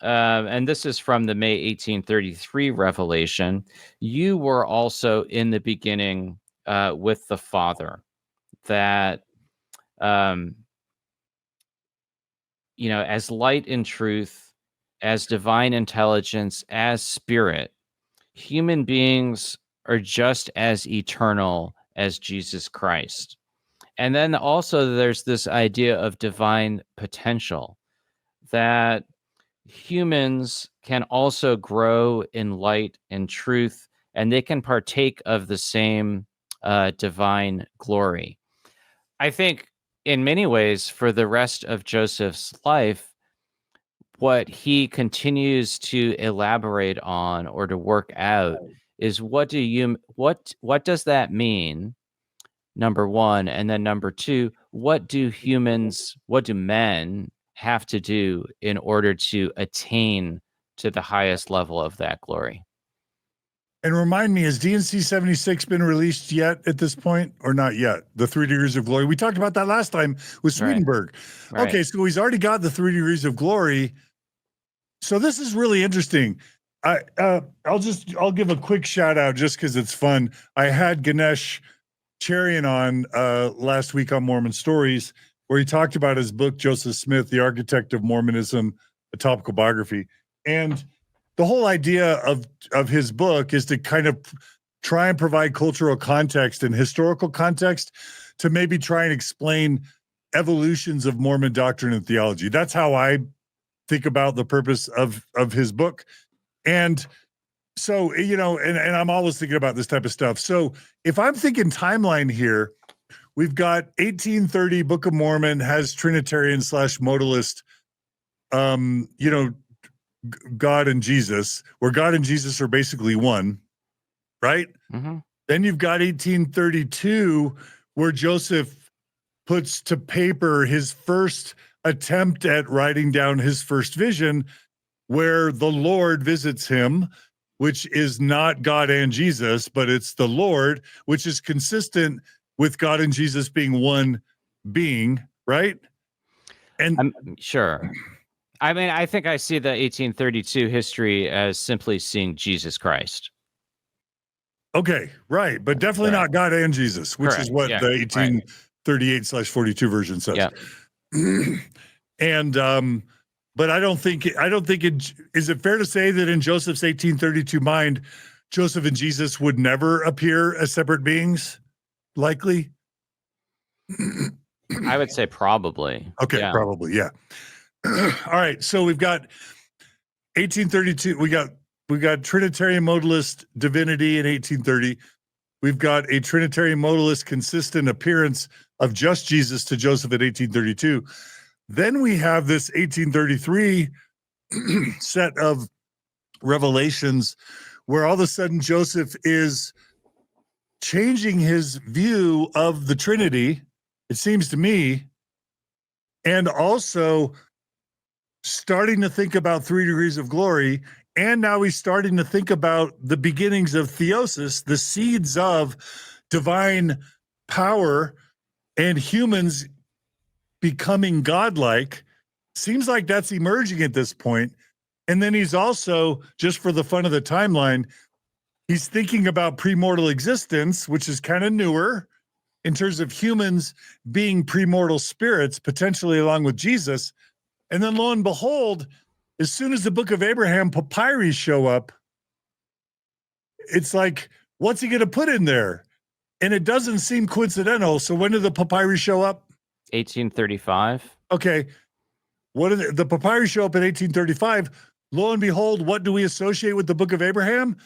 and this is from the May 1833 revelation, "You were also in the beginning with the Father." That, as light and truth, as divine intelligence, as spirit, human beings are just as eternal as Jesus Christ. And then also there's this idea of divine potential, that humans can also grow in light and truth, and they can partake of the same divine glory. I think in many ways, for the rest of Joseph's life, what he continues to elaborate on or to work out is what does that mean, number one, and then number two, what do men have to do in order to attain to the highest level of that glory? And remind me, has DNC 76 been released yet at this point or not yet? The 3 degrees of glory. We talked about that last time with Swedenborg. Right. Okay, so he's already got the 3 degrees of glory. So this is really interesting. I'll give a quick shout out just because it's fun. I had Ganesh Cherian on last week on Mormon Stories, where he talked about his book, Joseph Smith, The Architect of Mormonism, a topical biography. And the whole idea of his book is to kind of try and provide cultural context and historical context to maybe try and explain evolutions of Mormon doctrine and theology. That's how I think about the purpose of his book. And so, and I'm always thinking about this type of stuff. So if I'm thinking timeline here, we've got 1830 Book of Mormon has Trinitarian / modalist, God and Jesus, where God and Jesus are basically one, right? Mm-hmm. Then you've got 1832, where Joseph puts to paper his first attempt at writing down his first vision, where the Lord visits him, which is not God and Jesus, but it's the Lord, which is consistent with God and Jesus being one being, right? And I'm sure. I mean, I think I see the 1832 history as simply seeing Jesus Christ. okay, right, but definitely Right. not God and Jesus, which is Correct. what Yeah. the Right. 1838/42 version says. Yeah. And but I don't think it is it fair to say that in Joseph's 1832 mind, Joseph and Jesus would never appear as separate beings? Likely. I would say probably. Okay, Yeah. probably, yeah. All right, so we've got 1832. We got Trinitarian modalist divinity in 1830. We've got a Trinitarian modalist consistent appearance of just Jesus to Joseph in 1832. Then we have this 1833 set of revelations where all of a sudden Joseph is changing his view of the Trinity, it seems to me, and also starting to think about 3 degrees of glory. And now he's starting to think about the beginnings of theosis, the seeds of divine power and humans becoming godlike. Seems like that's emerging at this point. And then he's also, just for the fun of the timeline, he's thinking about premortal existence, which is kind of newer in terms of humans being premortal spirits, potentially along with Jesus. And then lo and behold, as soon as the Book of Abraham papyri show up, it's like, what's he going to put in there? And it doesn't seem coincidental. So when did the papyri show up? 1835. Okay. What did the papyri show up in 1835? Lo and behold, what do we associate with the Book of Abraham?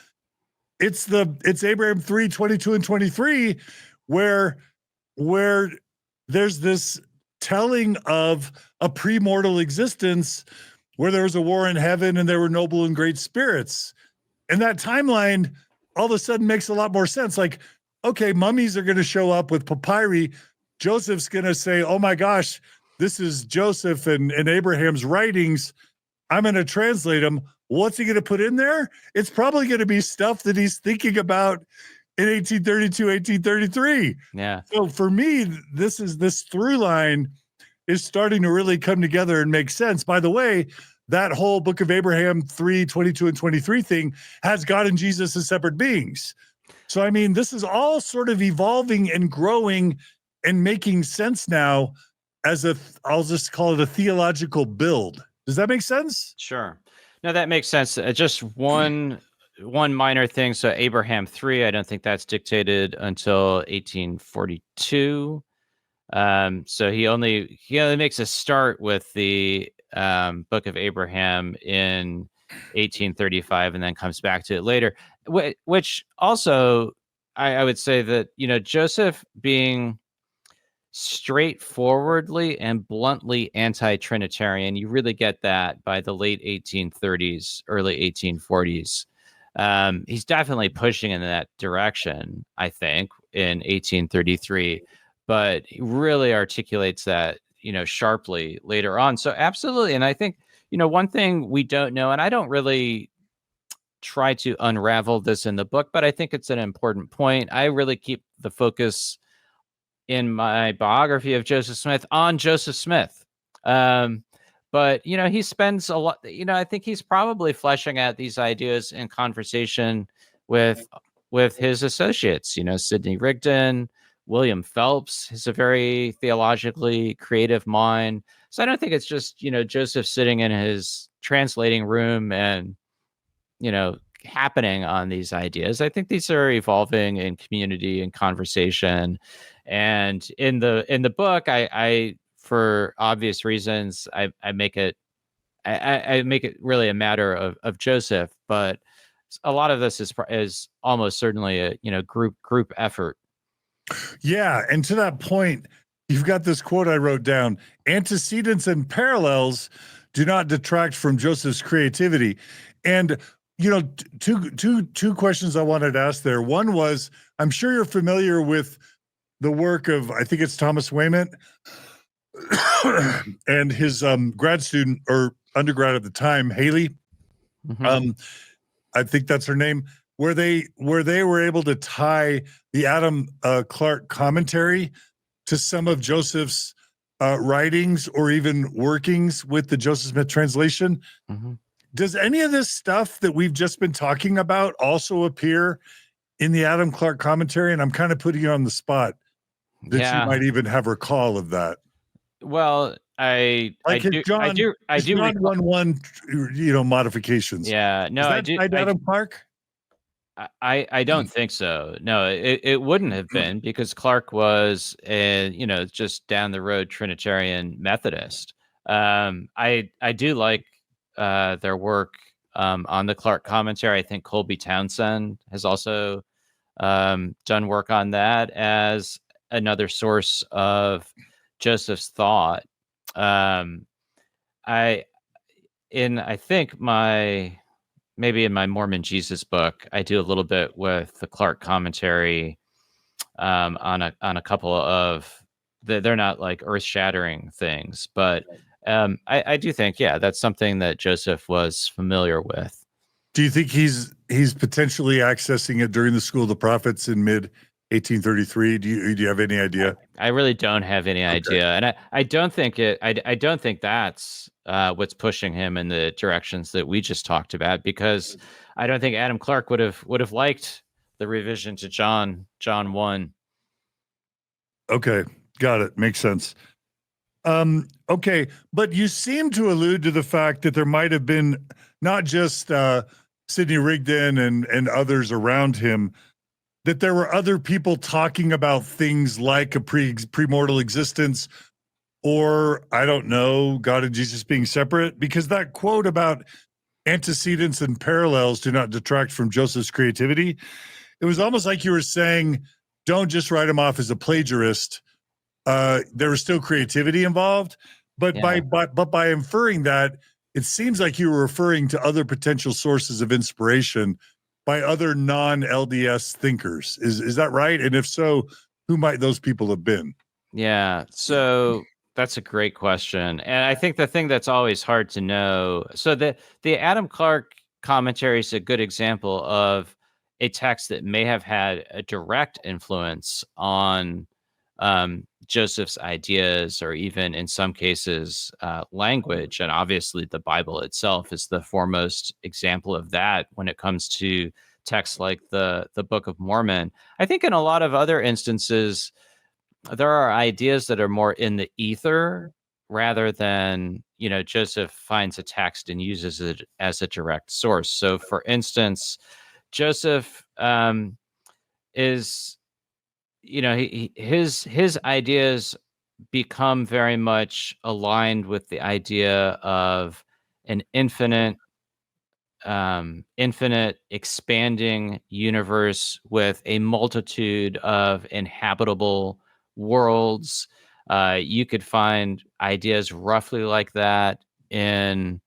It's Abraham 3:22 and 23, where there's this telling of a premortal existence where there was a war in heaven and there were noble and great spirits. And that timeline all of a sudden makes a lot more sense. Like, okay, mummies are going to show up with papyri. Joseph's going to say, oh my gosh, this is Joseph and Abraham's writings. I'm going to translate them. What's he going to put in there? It's probably going to be stuff that he's thinking about in 1832, 1833. Yeah. So for me, this through line is starting to really come together and make sense. By the way, that whole Book of Abraham 3:22 and 23 thing has God and Jesus as separate beings. So, I mean, this is all sort of evolving and growing and making sense now as I'll just call it a theological build. Does that make sense? Sure. No, that makes sense. Just one minor thing. So Abraham 3, I don't think that's dictated until 1842. So he only makes a start with the Book of Abraham in 1835 and then comes back to it later, which also I would say that, Joseph being straightforwardly and bluntly anti-Trinitarian, you really get that by the late 1830s, early 1840s. He's definitely pushing in that direction, I think, in 1833, but he really articulates that, sharply later on. So absolutely. And I think, one thing we don't know, and I don't really try to unravel this in the book, but I think it's an important point. I really keep the focus in my biography of Joseph Smith on Joseph Smith. But, he spends a lot, I think he's probably fleshing out these ideas in conversation with his associates, Sidney Rigdon, William Phelps is a very theologically creative mind. So I don't think it's just, Joseph sitting in his translating room and, happening on these ideas. I think these are evolving in community and conversation. And in the book, I for obvious reasons, I make it really a matter of Joseph, but a lot of this is almost certainly a group effort. Yeah, and to that point, you've got this quote I wrote down: antecedents and parallels do not detract from Joseph's creativity. And two questions I wanted to ask there. One was, I'm sure you're familiar with the work of, I think it's Thomas Wayment and his grad student or undergrad at the time, Haley. Mhm. I think that's her name, where they were able to tie the Adam Clark commentary to some of Joseph's writings or even workings with the Joseph Smith translation. Mhm. Does any of this stuff that we've just been talking about also appear in the Adam Clark commentary? And I'm kind of putting you on the spot that you Yeah. might even have recall of that. Well, I Like his do John recall. 1:1, modifications. Yeah. No, Is that tied to Adam Clark? I don't think so. No, it wouldn't have been because Clark was a, just down the road Trinitarian Methodist. I do like their work on the Clark commentary. I think Colby Townsend has also done work on that as another source of Joseph's thought. Um, I I think maybe in my Mormon Jesus book, I do a little bit with the Clark commentary on a couple of they're not like earth shattering things, but I do think that's something that Joseph was familiar with. Do you think he's potentially accessing it during the School of the Prophets in mid 1833? Do you have any idea? I really don't have any Okay. idea, and I don't think I don't think that's what's pushing him in the directions that we just talked about, because I don't think Adam Clark would have liked the revision to John 1. Okay, got it. Makes sense. Okay, but you seem to allude to the fact that there might have been not just Sidney Rigdon and others around him, that there were other people talking about things like a premortal existence, or I don't know, God and Jesus being separate, because that quote about antecedents and parallels do not detract from Joseph's creativity. It was almost like you were saying, don't just write him off as a plagiarist. There was still creativity involved, but Yeah. by inferring that, it seems like you were referring to other potential sources of inspiration by other non-LDS thinkers. Is that right? And if so, who might those people have been? Yeah. So that's a great question. And I think the thing that's always hard to know. So the Adam Clark commentary is a good example of a text that may have had a direct influence on Joseph's ideas, or even in some cases, language. And obviously, the Bible itself is the foremost example of that when it comes to texts like the Book of Mormon. I think in a lot of other instances, there are ideas that are more in the ether rather than, Joseph finds a text and uses it as a direct source. So for instance, Joseph is, his ideas become very much aligned with the idea of an infinite expanding universe with a multitude of inhabitable worlds. You could find ideas roughly like that in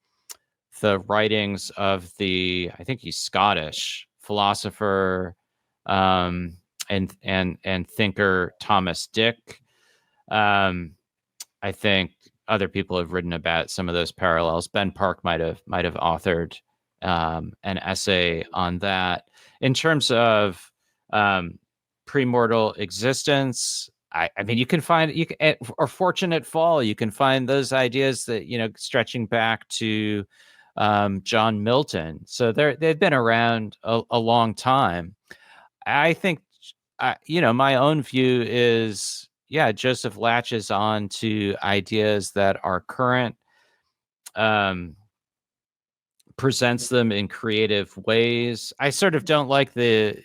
the writings of I think he's Scottish philosopher, um, and thinker Thomas Dick. Um, I think other people have written about some of those parallels. Ben Park might have authored an essay on that. In terms of premortal existence, I mean, you can find or fortunate fall. You can find those ideas that stretching back to John Milton. So they've been around a long time. I think, my own view is, Joseph latches on to ideas that are current, um, presents them in creative ways. I sort of don't like and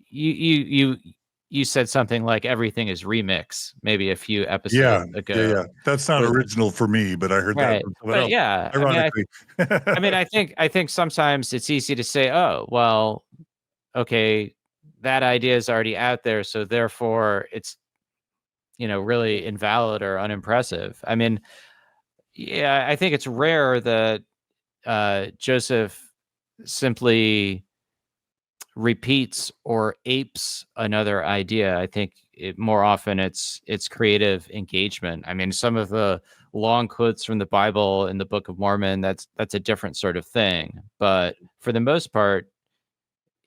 you you said something like everything is remix maybe a few episodes Yeah. ago. That's not With original for me, but I heard that Right. from someone But else, yeah, ironically. I think sometimes it's easy to say, "Oh, well, okay, that idea is already out there, so therefore it's, really invalid or unimpressive." I mean, yeah, I think it's rare that Joseph simply repeats or apes another idea. I think more often it's creative engagement. I mean, some of the long quotes from the Bible in the Book of Mormon, that's a different sort of thing. But for the most part,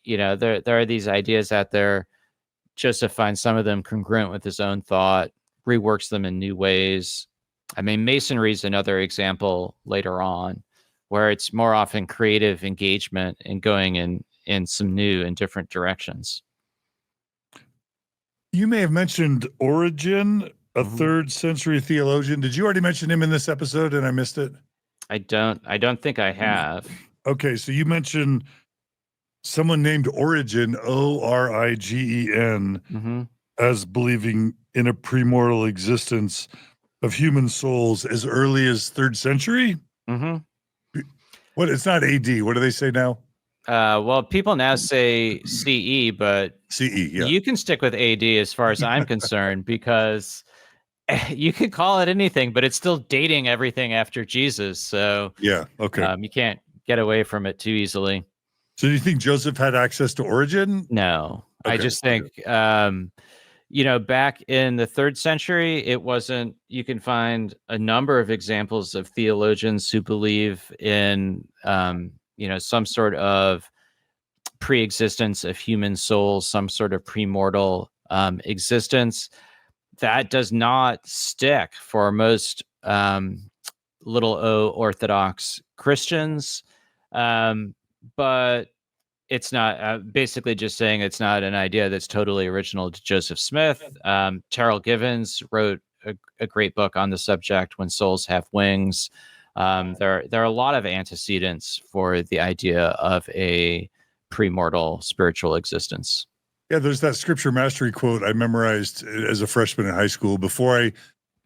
there are these ideas out there. Joseph finds some of them congruent with his own thought, reworks them in new ways. I mean, Masonry is another example later on, where it's more often creative engagement and going in some new and different directions. You may have mentioned Origen, a third century theologian. Did you already mention him in this episode and I missed it? I don't think I have. Okay, so you mentioned someone named Origen, Origen, as believing in a premortal existence of human souls as early as 3rd century? What? It's not AD. What do they say now? Well, people now say CE, but CE, yeah. You can stick with AD as far as I'm concerned, because you can call it anything, but it's still dating everything after Jesus. So yeah, okay. You can't get away from it too easily. So do you think Joseph had access to Origen? No, okay. I just think, back in the 3rd century, it wasn't, you can find a number of examples of theologians who believe in, some sort of pre-existence of human souls, some sort of premortal existence. That does not stick for most little o Orthodox Christians. But it's not, basically just saying it's not an idea that's totally original to Joseph Smith. Terrell Givens wrote a great book on the subject, When Souls Have Wings. There are a lot of antecedents for the idea of a premortal spiritual existence. Yeah, there's that scripture mastery quote I memorized as a freshman in high school. Before I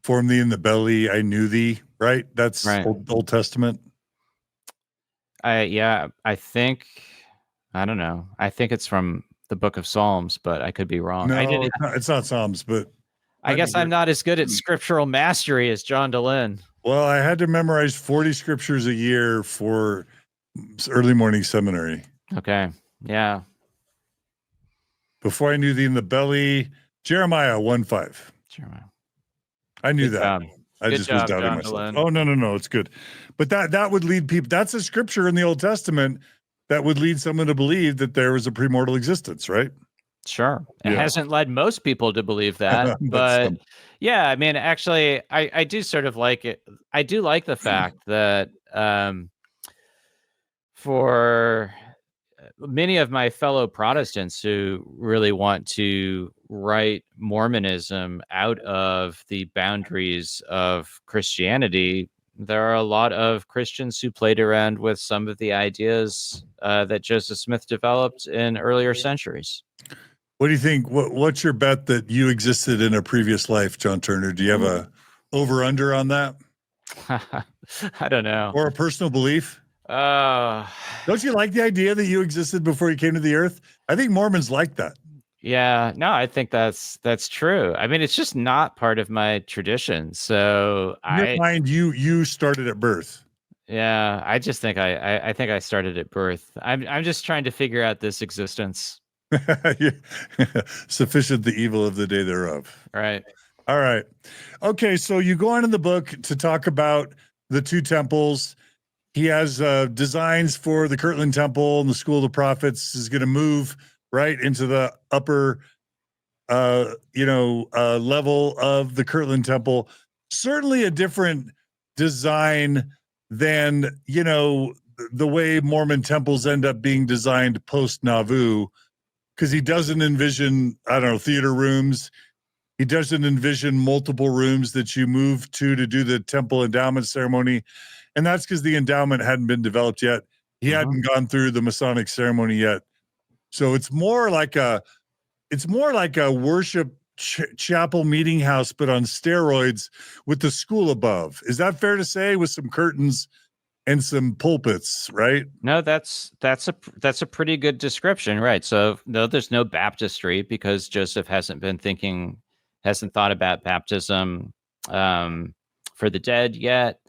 formed thee in the belly, I knew thee, right? That's right. Old Testament. I think, I don't know. I think it's from the Book of Psalms, but I could be wrong. No, it's not Psalms, but I guess I'm not as good at scriptural mastery as John DeLynn. Well, I had to memorize 40 scriptures a year for early morning seminary. Okay. Yeah. Before I knew thee in the belly, Jeremiah 1:5. Jeremiah. I knew Good that. job. I Good just job, was doubting John myself. DeLynn. Oh, no, it's good. But that would lead people. That's a scripture in the Old Testament that would lead someone to believe that there was a premortal existence, right? Sure. It hasn't led most people to believe that, but yeah, I mean, actually, I do sort of like it. I do like the fact that for many of my fellow Protestants who really want to write Mormonism out of the boundaries of Christianity, there are a lot of Christians who played around with some of the ideas that Joseph Smith developed in earlier centuries. What do you think? What's your bet that you existed in a previous life, John Turner? Do you have a over-under on that? I don't know. Or a personal belief? Don't you like the idea that you existed before you came to the earth? I think Mormons like that. Yeah, no, I think that's true. I mean, it's just not part of my tradition. So in your mind, you started at birth. Yeah, I just think I think I started at birth. I'm just trying to figure out this existence. Sufficient the evil of the day thereof. Right. All right. Okay, so you go on in the book to talk about the two temples. He has designs for the Kirtland Temple, and the School of the Prophets is going to move right into the upper, level of the Kirtland Temple. Certainly a different design than, the way Mormon temples end up being designed post Nauvoo, because he doesn't envision, theater rooms. He doesn't envision multiple rooms that you move to do the temple endowment ceremony. And that's because the endowment hadn't been developed yet. He hadn't gone through the Masonic ceremony yet. So it's more like a worship chapel meeting house, but on steroids with the school above. Is that fair to say, with some curtains and some pulpits, right? No, that's a pretty good description, right? So no, there's no baptistry because Joseph hasn't thought about baptism for the dead yet.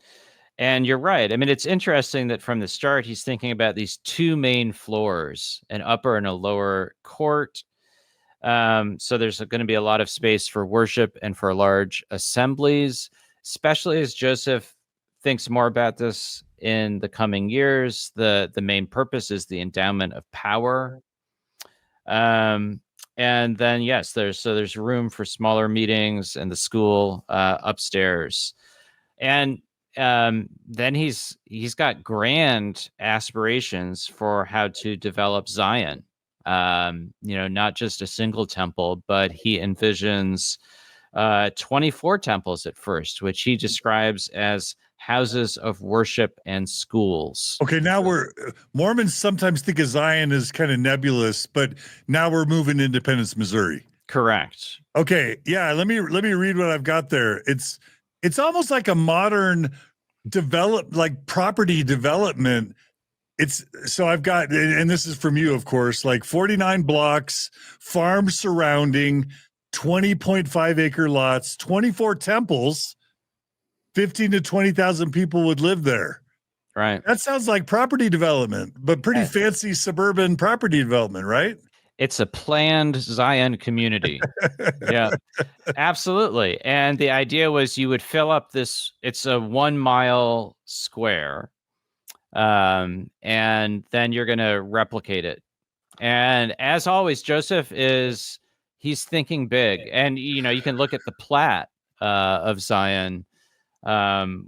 And you're right. I mean, it's interesting that from the start, he's thinking about these two main floors, an upper and a lower court. So there's going to be a lot of space for worship and for large assemblies, especially as Joseph thinks more about this in the coming years. The main purpose is the endowment of power. And then, yes, there's room for smaller meetings and the school upstairs. And then he's got grand aspirations for how to develop Zion. Not just a single temple, but he envisions 24 temples at first, which he describes as houses of worship and schools. Okay, now Mormons sometimes think of Zion as kind of nebulous, but now we're moving Independence, Missouri. Correct. Okay, yeah, let me read what I've got there. It's almost like a modern property development. So I've got, and this is from you, of course, like 49 blocks, farm surrounding, 20.5 acre lots, 24 temples, 15 to 20,000 people would live there. Right. That sounds like property development, but pretty fancy suburban property development, right? It's a planned Zion community. Yeah, absolutely. And the idea was you would fill up this, it's a 1 mile square. And then you're going to replicate it. And as always, Joseph he's thinking big. And, you can look at the plat of Zion,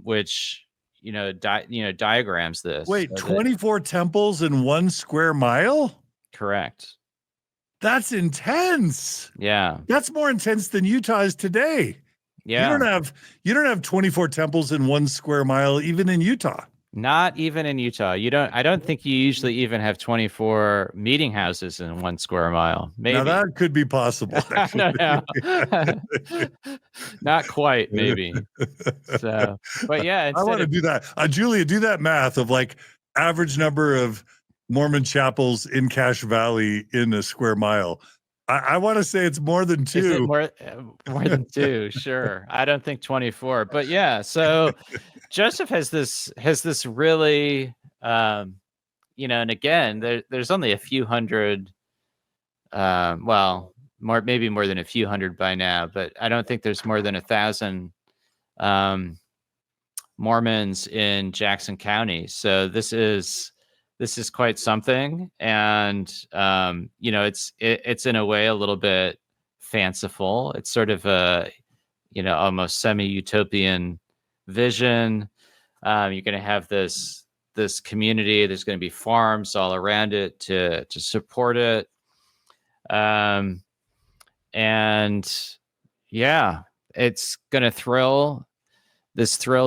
which, diagrams this. Wait, 24 temples in 1 square mile? Correct. That's intense. Yeah. That's more intense than Utah is today. Yeah. You don't have 24 temples in 1 square mile, even in Utah. Not even in Utah. I don't think you usually even have 24 meeting houses in 1 square mile. Maybe. Now that could be possible. No. Not quite, maybe. So, but yeah. I want to do that. Julia, do that math of like average number of Mormon chapels in Cache Valley in a square mile. I want to say it's more than 2. Is it more than 2? Sure. I don't think 24, but yeah. So Joseph has this really, and again, there's only a few hundred, maybe more than a few hundred by now, but I don't think there's more than 1,000 Mormons in Jackson County. So this is quite something. And, it's in a way a little bit fanciful. It's sort of a, almost semi-utopian vision. You're going to have this community. There's going to be farms all around it to support it. And yeah, it's going to thrill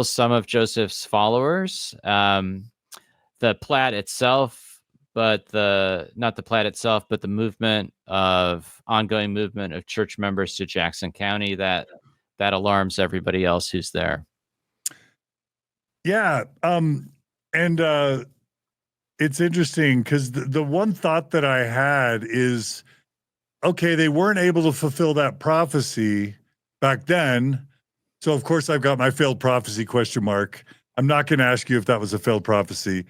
some of Joseph's followers. The plat itself, but not the plat itself, but the ongoing movement of church members to Jackson County that alarms everybody else who's there. Yeah. It's interesting because the one thought that I had is, okay, they weren't able to fulfill that prophecy back then. So of course I've got my failed prophecy question mark. I'm not going to ask you if that was a failed prophecy.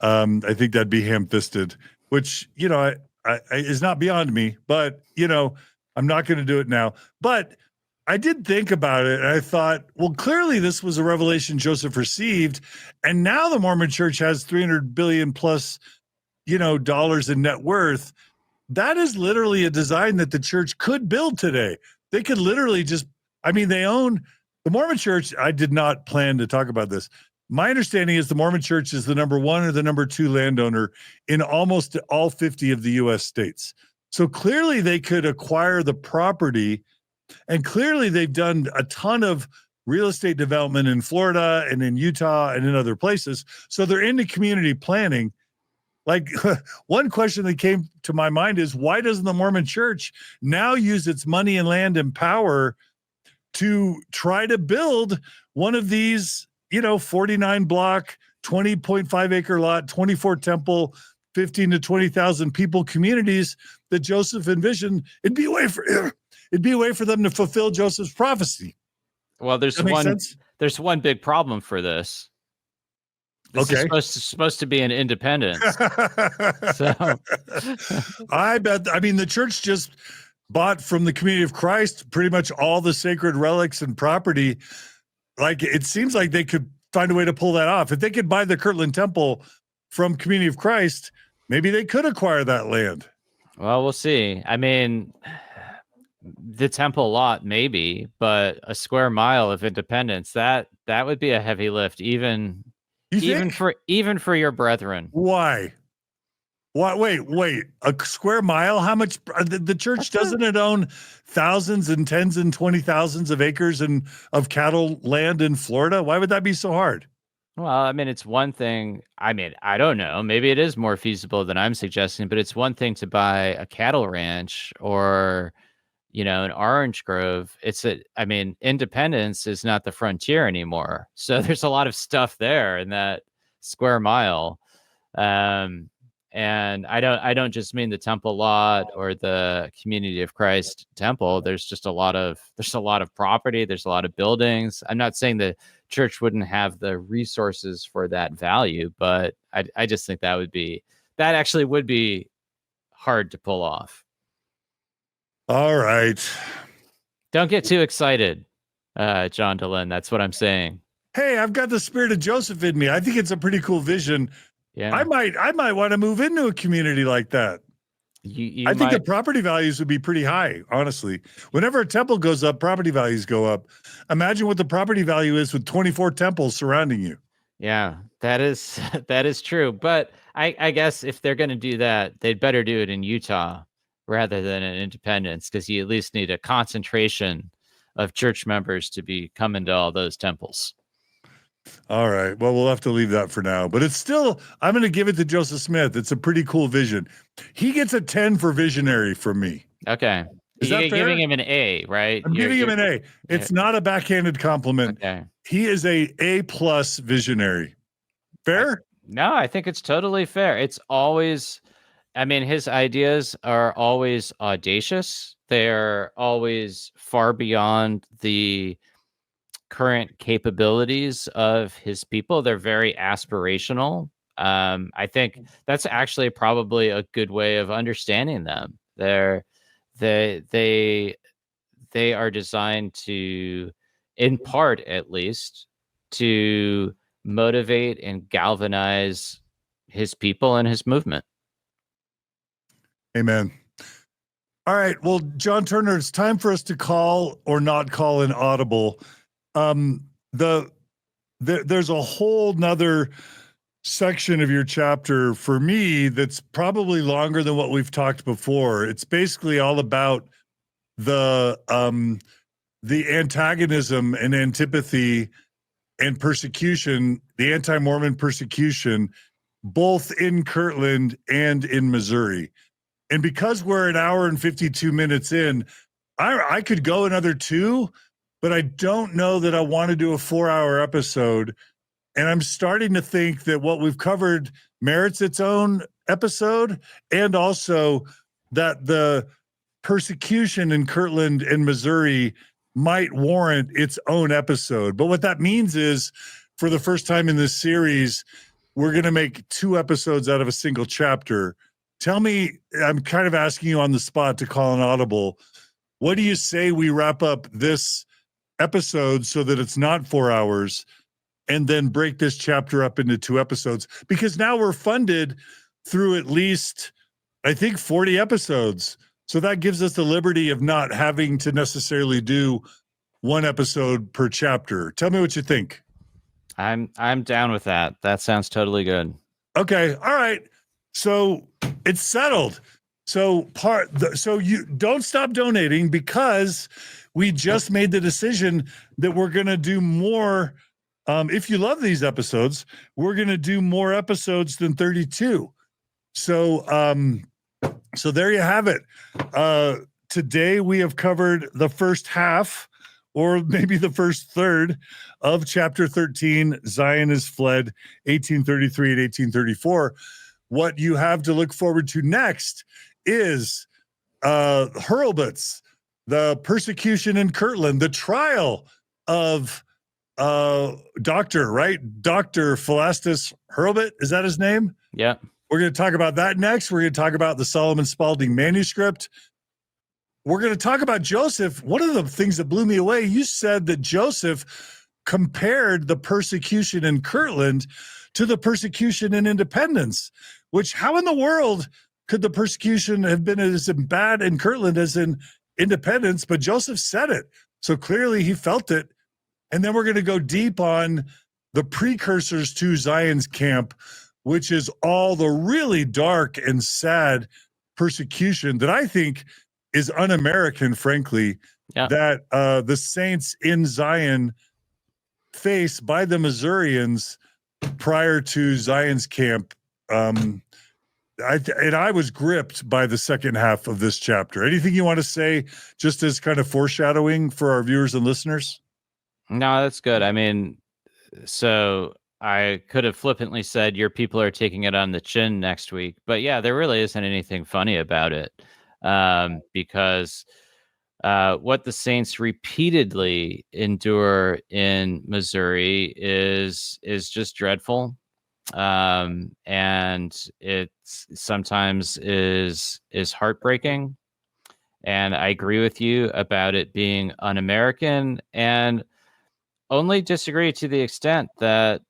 I think that'd be ham-fisted, which, is not beyond me, but, I'm not going to do it now. But I did think about it, and I thought, well, clearly this was a revelation Joseph received, and now the Mormon Church has $300 billion plus, dollars in net worth. That is literally a design that the church could build today. They could literally they own the Mormon Church. I did not plan to talk about this. My understanding is the Mormon Church is the number 1 or the number 2 landowner in almost all 50 of the U.S. states. So clearly they could acquire the property, and clearly they've done a ton of real estate development in Florida and in Utah and in other places. So they're into community planning. Like one question that came to my mind is, why doesn't the Mormon Church now use its money and land and power to try to build one of these 49 block, 20.5 acre lot, 24 temple, 15 to 20,000 people communities that Joseph envisioned? It'd be a way for them to fulfill Joseph's prophecy. Well, there's one big problem for this. This is Okay. supposed to be an independence. So I bet. I mean, the church just bought from the community of Christ pretty much all the sacred relics and property. Like, it seems like they could find a way to pull that off. If they could buy the Kirtland Temple from Community of Christ, maybe they could acquire that land. well, we'll see. I mean, the temple lot maybe, but a square mile of independence, that would be a heavy lift, even You think? even for your brethren. Why? What? Wait. A square mile? How much? The church doesn't it own thousands and tens and 20,000s of acres and of cattle land in Florida? Why would that be so hard? Well, I mean, it's one thing. I mean, I don't know. Maybe it is more feasible than I'm suggesting, but it's one thing to buy a cattle ranch or, an orange grove. I mean, independence is not the frontier anymore. So there's a lot of stuff there in that square mile. And I don't just mean the temple lot or the Community of Christ temple. There's a lot of property. There's a lot of buildings. I'm not saying the church wouldn't have the resources for that value, but I just think that actually would be hard to pull off. All right. Don't get too excited, John Dehlin. That's what I'm saying. Hey, I've got the spirit of Joseph in me. I think it's a pretty cool vision. Yeah, I might want to move into a community like that. I think the property values would be pretty high, honestly. Whenever a temple goes up, property values go up. Imagine what the property value is with 24 temples surrounding you. Yeah, that is true. But I guess if they're going to do that, they'd better do it in Utah rather than in Independence, because you at least need a concentration of church members to be coming to all those temples. All right. Well, we'll have to leave that for now. But it's still, I'm going to give it to Joseph Smith. It's a pretty cool vision. He gets a 10 for visionary from me. Okay. You're giving him an A, right? I'm giving him an A. It's not a backhanded compliment. Okay. He is a A+ visionary. Fair? No, I think it's totally fair. It's always, I mean, his ideas are always audacious. They're always far beyond the current capabilities of his people. They're very aspirational. I think that's actually probably a good way of understanding them. They are designed to, in part at least, to motivate and galvanize his people and his movement. Amen. All right. Well, John Turner, it's time for us to call or not call an audible. There's a whole nother section of your chapter for me that's probably longer than what we've talked before. It's basically all about the antagonism and antipathy and persecution, the anti-Mormon persecution, both in Kirtland and in Missouri. And because we're an hour and 52 minutes in, I could go another 2, but I don't know that I want to do a 4-hour episode. And I'm starting to think that what we've covered merits its own episode, and also that the persecution in Kirtland and Missouri might warrant its own episode. But what that means is, for the first time in this series, we're going to make 2 episodes out of a single chapter. Tell me, I'm kind of asking you on the spot to call an audible. What do you say we wrap up this episode so that it's not 4 hours, and then break this chapter up into 2 episodes? Because now we're funded through at least, I think, 40 episodes. So that gives us the liberty of not having to necessarily do 1 episode per chapter. Tell me what you think. I'm down with that. That sounds totally good. Okay. All right. So it's settled. So you don't stop donating, because we just made the decision that we're going to do more. If you love these episodes, we're going to do more episodes than 32. So there you have it. Today we have covered the first half, or maybe the first third, of chapter 13, Zion is Fled, 1833 and 1834. What you have to look forward to next is Hurlbut's, the persecution in Kirtland, the trial of doctor, right? Dr. Philastus Hurlbut, is that his name? Yeah. We're going to talk about that next. We're going to talk about the Solomon Spalding manuscript. We're going to talk about Joseph. One of the things that blew me away, you said that Joseph compared the persecution in Kirtland to the persecution in Independence, which how in the world could the persecution have been as bad in Kirtland as in Independence? But Joseph said it. So clearly he felt it. And then we're going to go deep on the precursors to Zion's camp, which is all the really dark and sad persecution that I think is un-American, frankly, that the saints in Zion face by the Missourians prior to Zion's camp. I was gripped by the second half of this chapter. Anything you want to say just as kind of foreshadowing for our viewers and listeners? No, that's good. I mean, so I could have flippantly said your people are taking it on the chin next week, but yeah, there really isn't anything funny about it, because what the saints repeatedly endure in Missouri is just dreadful, and it's sometimes is heartbreaking. And I agree with you about it being un-American, and only disagree to the extent that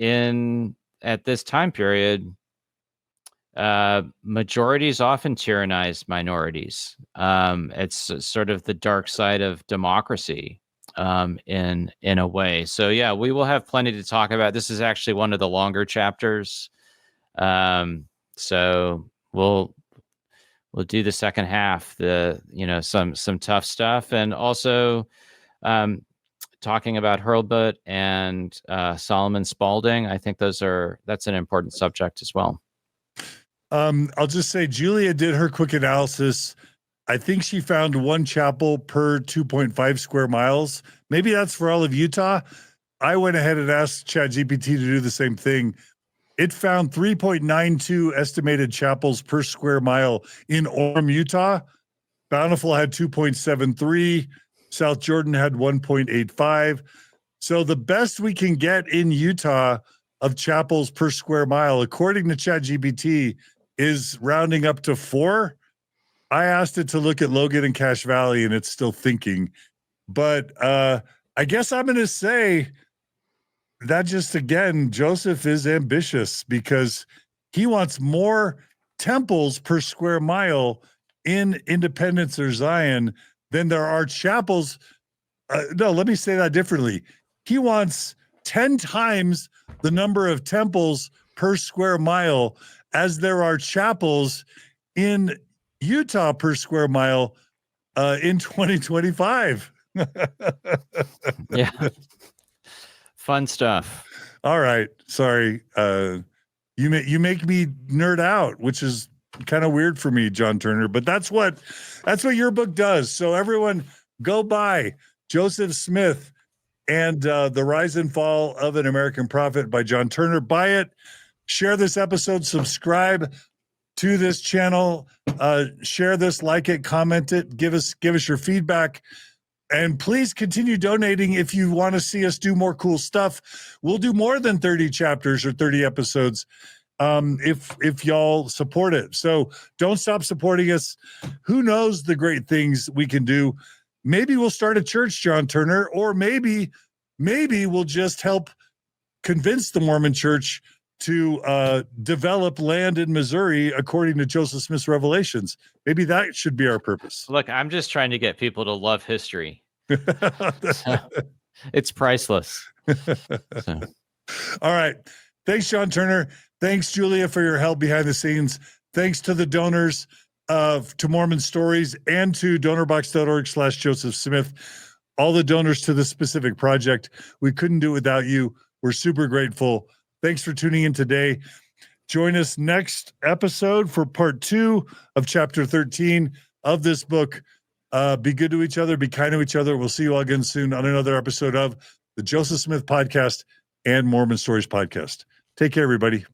at this time period, majorities often tyrannize minorities. It's sort of the dark side of democracy, in a way. So yeah, we will have plenty to talk about. This is actually one of the longer chapters. So we'll do the second half, some tough stuff, and also talking about Hurlbut and Solomon Spalding. I think that's an important subject as well. I'll just say Julia did her quick analysis. I think she found one chapel per 2.5 square miles. Maybe that's for all of Utah. I went ahead and asked ChatGPT to do the same thing. It found 3.92 estimated chapels per square mile in Orem, Utah. Bountiful had 2.73. South Jordan had 1.85. So the best we can get in Utah of chapels per square mile, according to ChatGPT, is rounding up to 4. I asked it to look at Logan and Cache Valley, and it's still thinking. But I guess I'm going to say that just, again, Joseph is ambitious because he wants more temples per square mile in Independence or Zion than there are chapels. No, let me say that differently. He wants 10 times the number of temples per square mile as there are chapels in Utah per square mile in 2025. Yeah. Fun stuff. All right. Sorry. You make me nerd out, which is kind of weird for me, John Turner, but that's what your book does. So everyone go buy Joseph Smith and The Rise and Fall of an American Prophet by John Turner. Buy it. Share this episode. Subscribe to this channel. Share this, like it, comment it, give us your feedback. And please continue donating if you want to see us do more cool stuff. We'll do more than 30 chapters or 30 episodes if y'all support it. So don't stop supporting us. Who knows the great things we can do? Maybe we'll start a church, John Turner, or maybe we'll just help convince the Mormon Church to develop land in Missouri according to Joseph Smith's revelations. Maybe that should be our purpose. Look, I'm just trying to get people to love history. So, it's priceless. So. All right. Thanks, John Turner. Thanks, Julia, for your help behind the scenes. Thanks to the donors to Mormon Stories and to donorbox.org/Joseph Smith. All the donors to this specific project. We couldn't do it without you. We're super grateful. Thanks for tuning in today. Join us next episode for part 2 of chapter 13 of this book. Be good to each other. Be kind to each other. We'll see you all again soon on another episode of the Joseph Smith Podcast and Mormon Stories Podcast. Take care, everybody.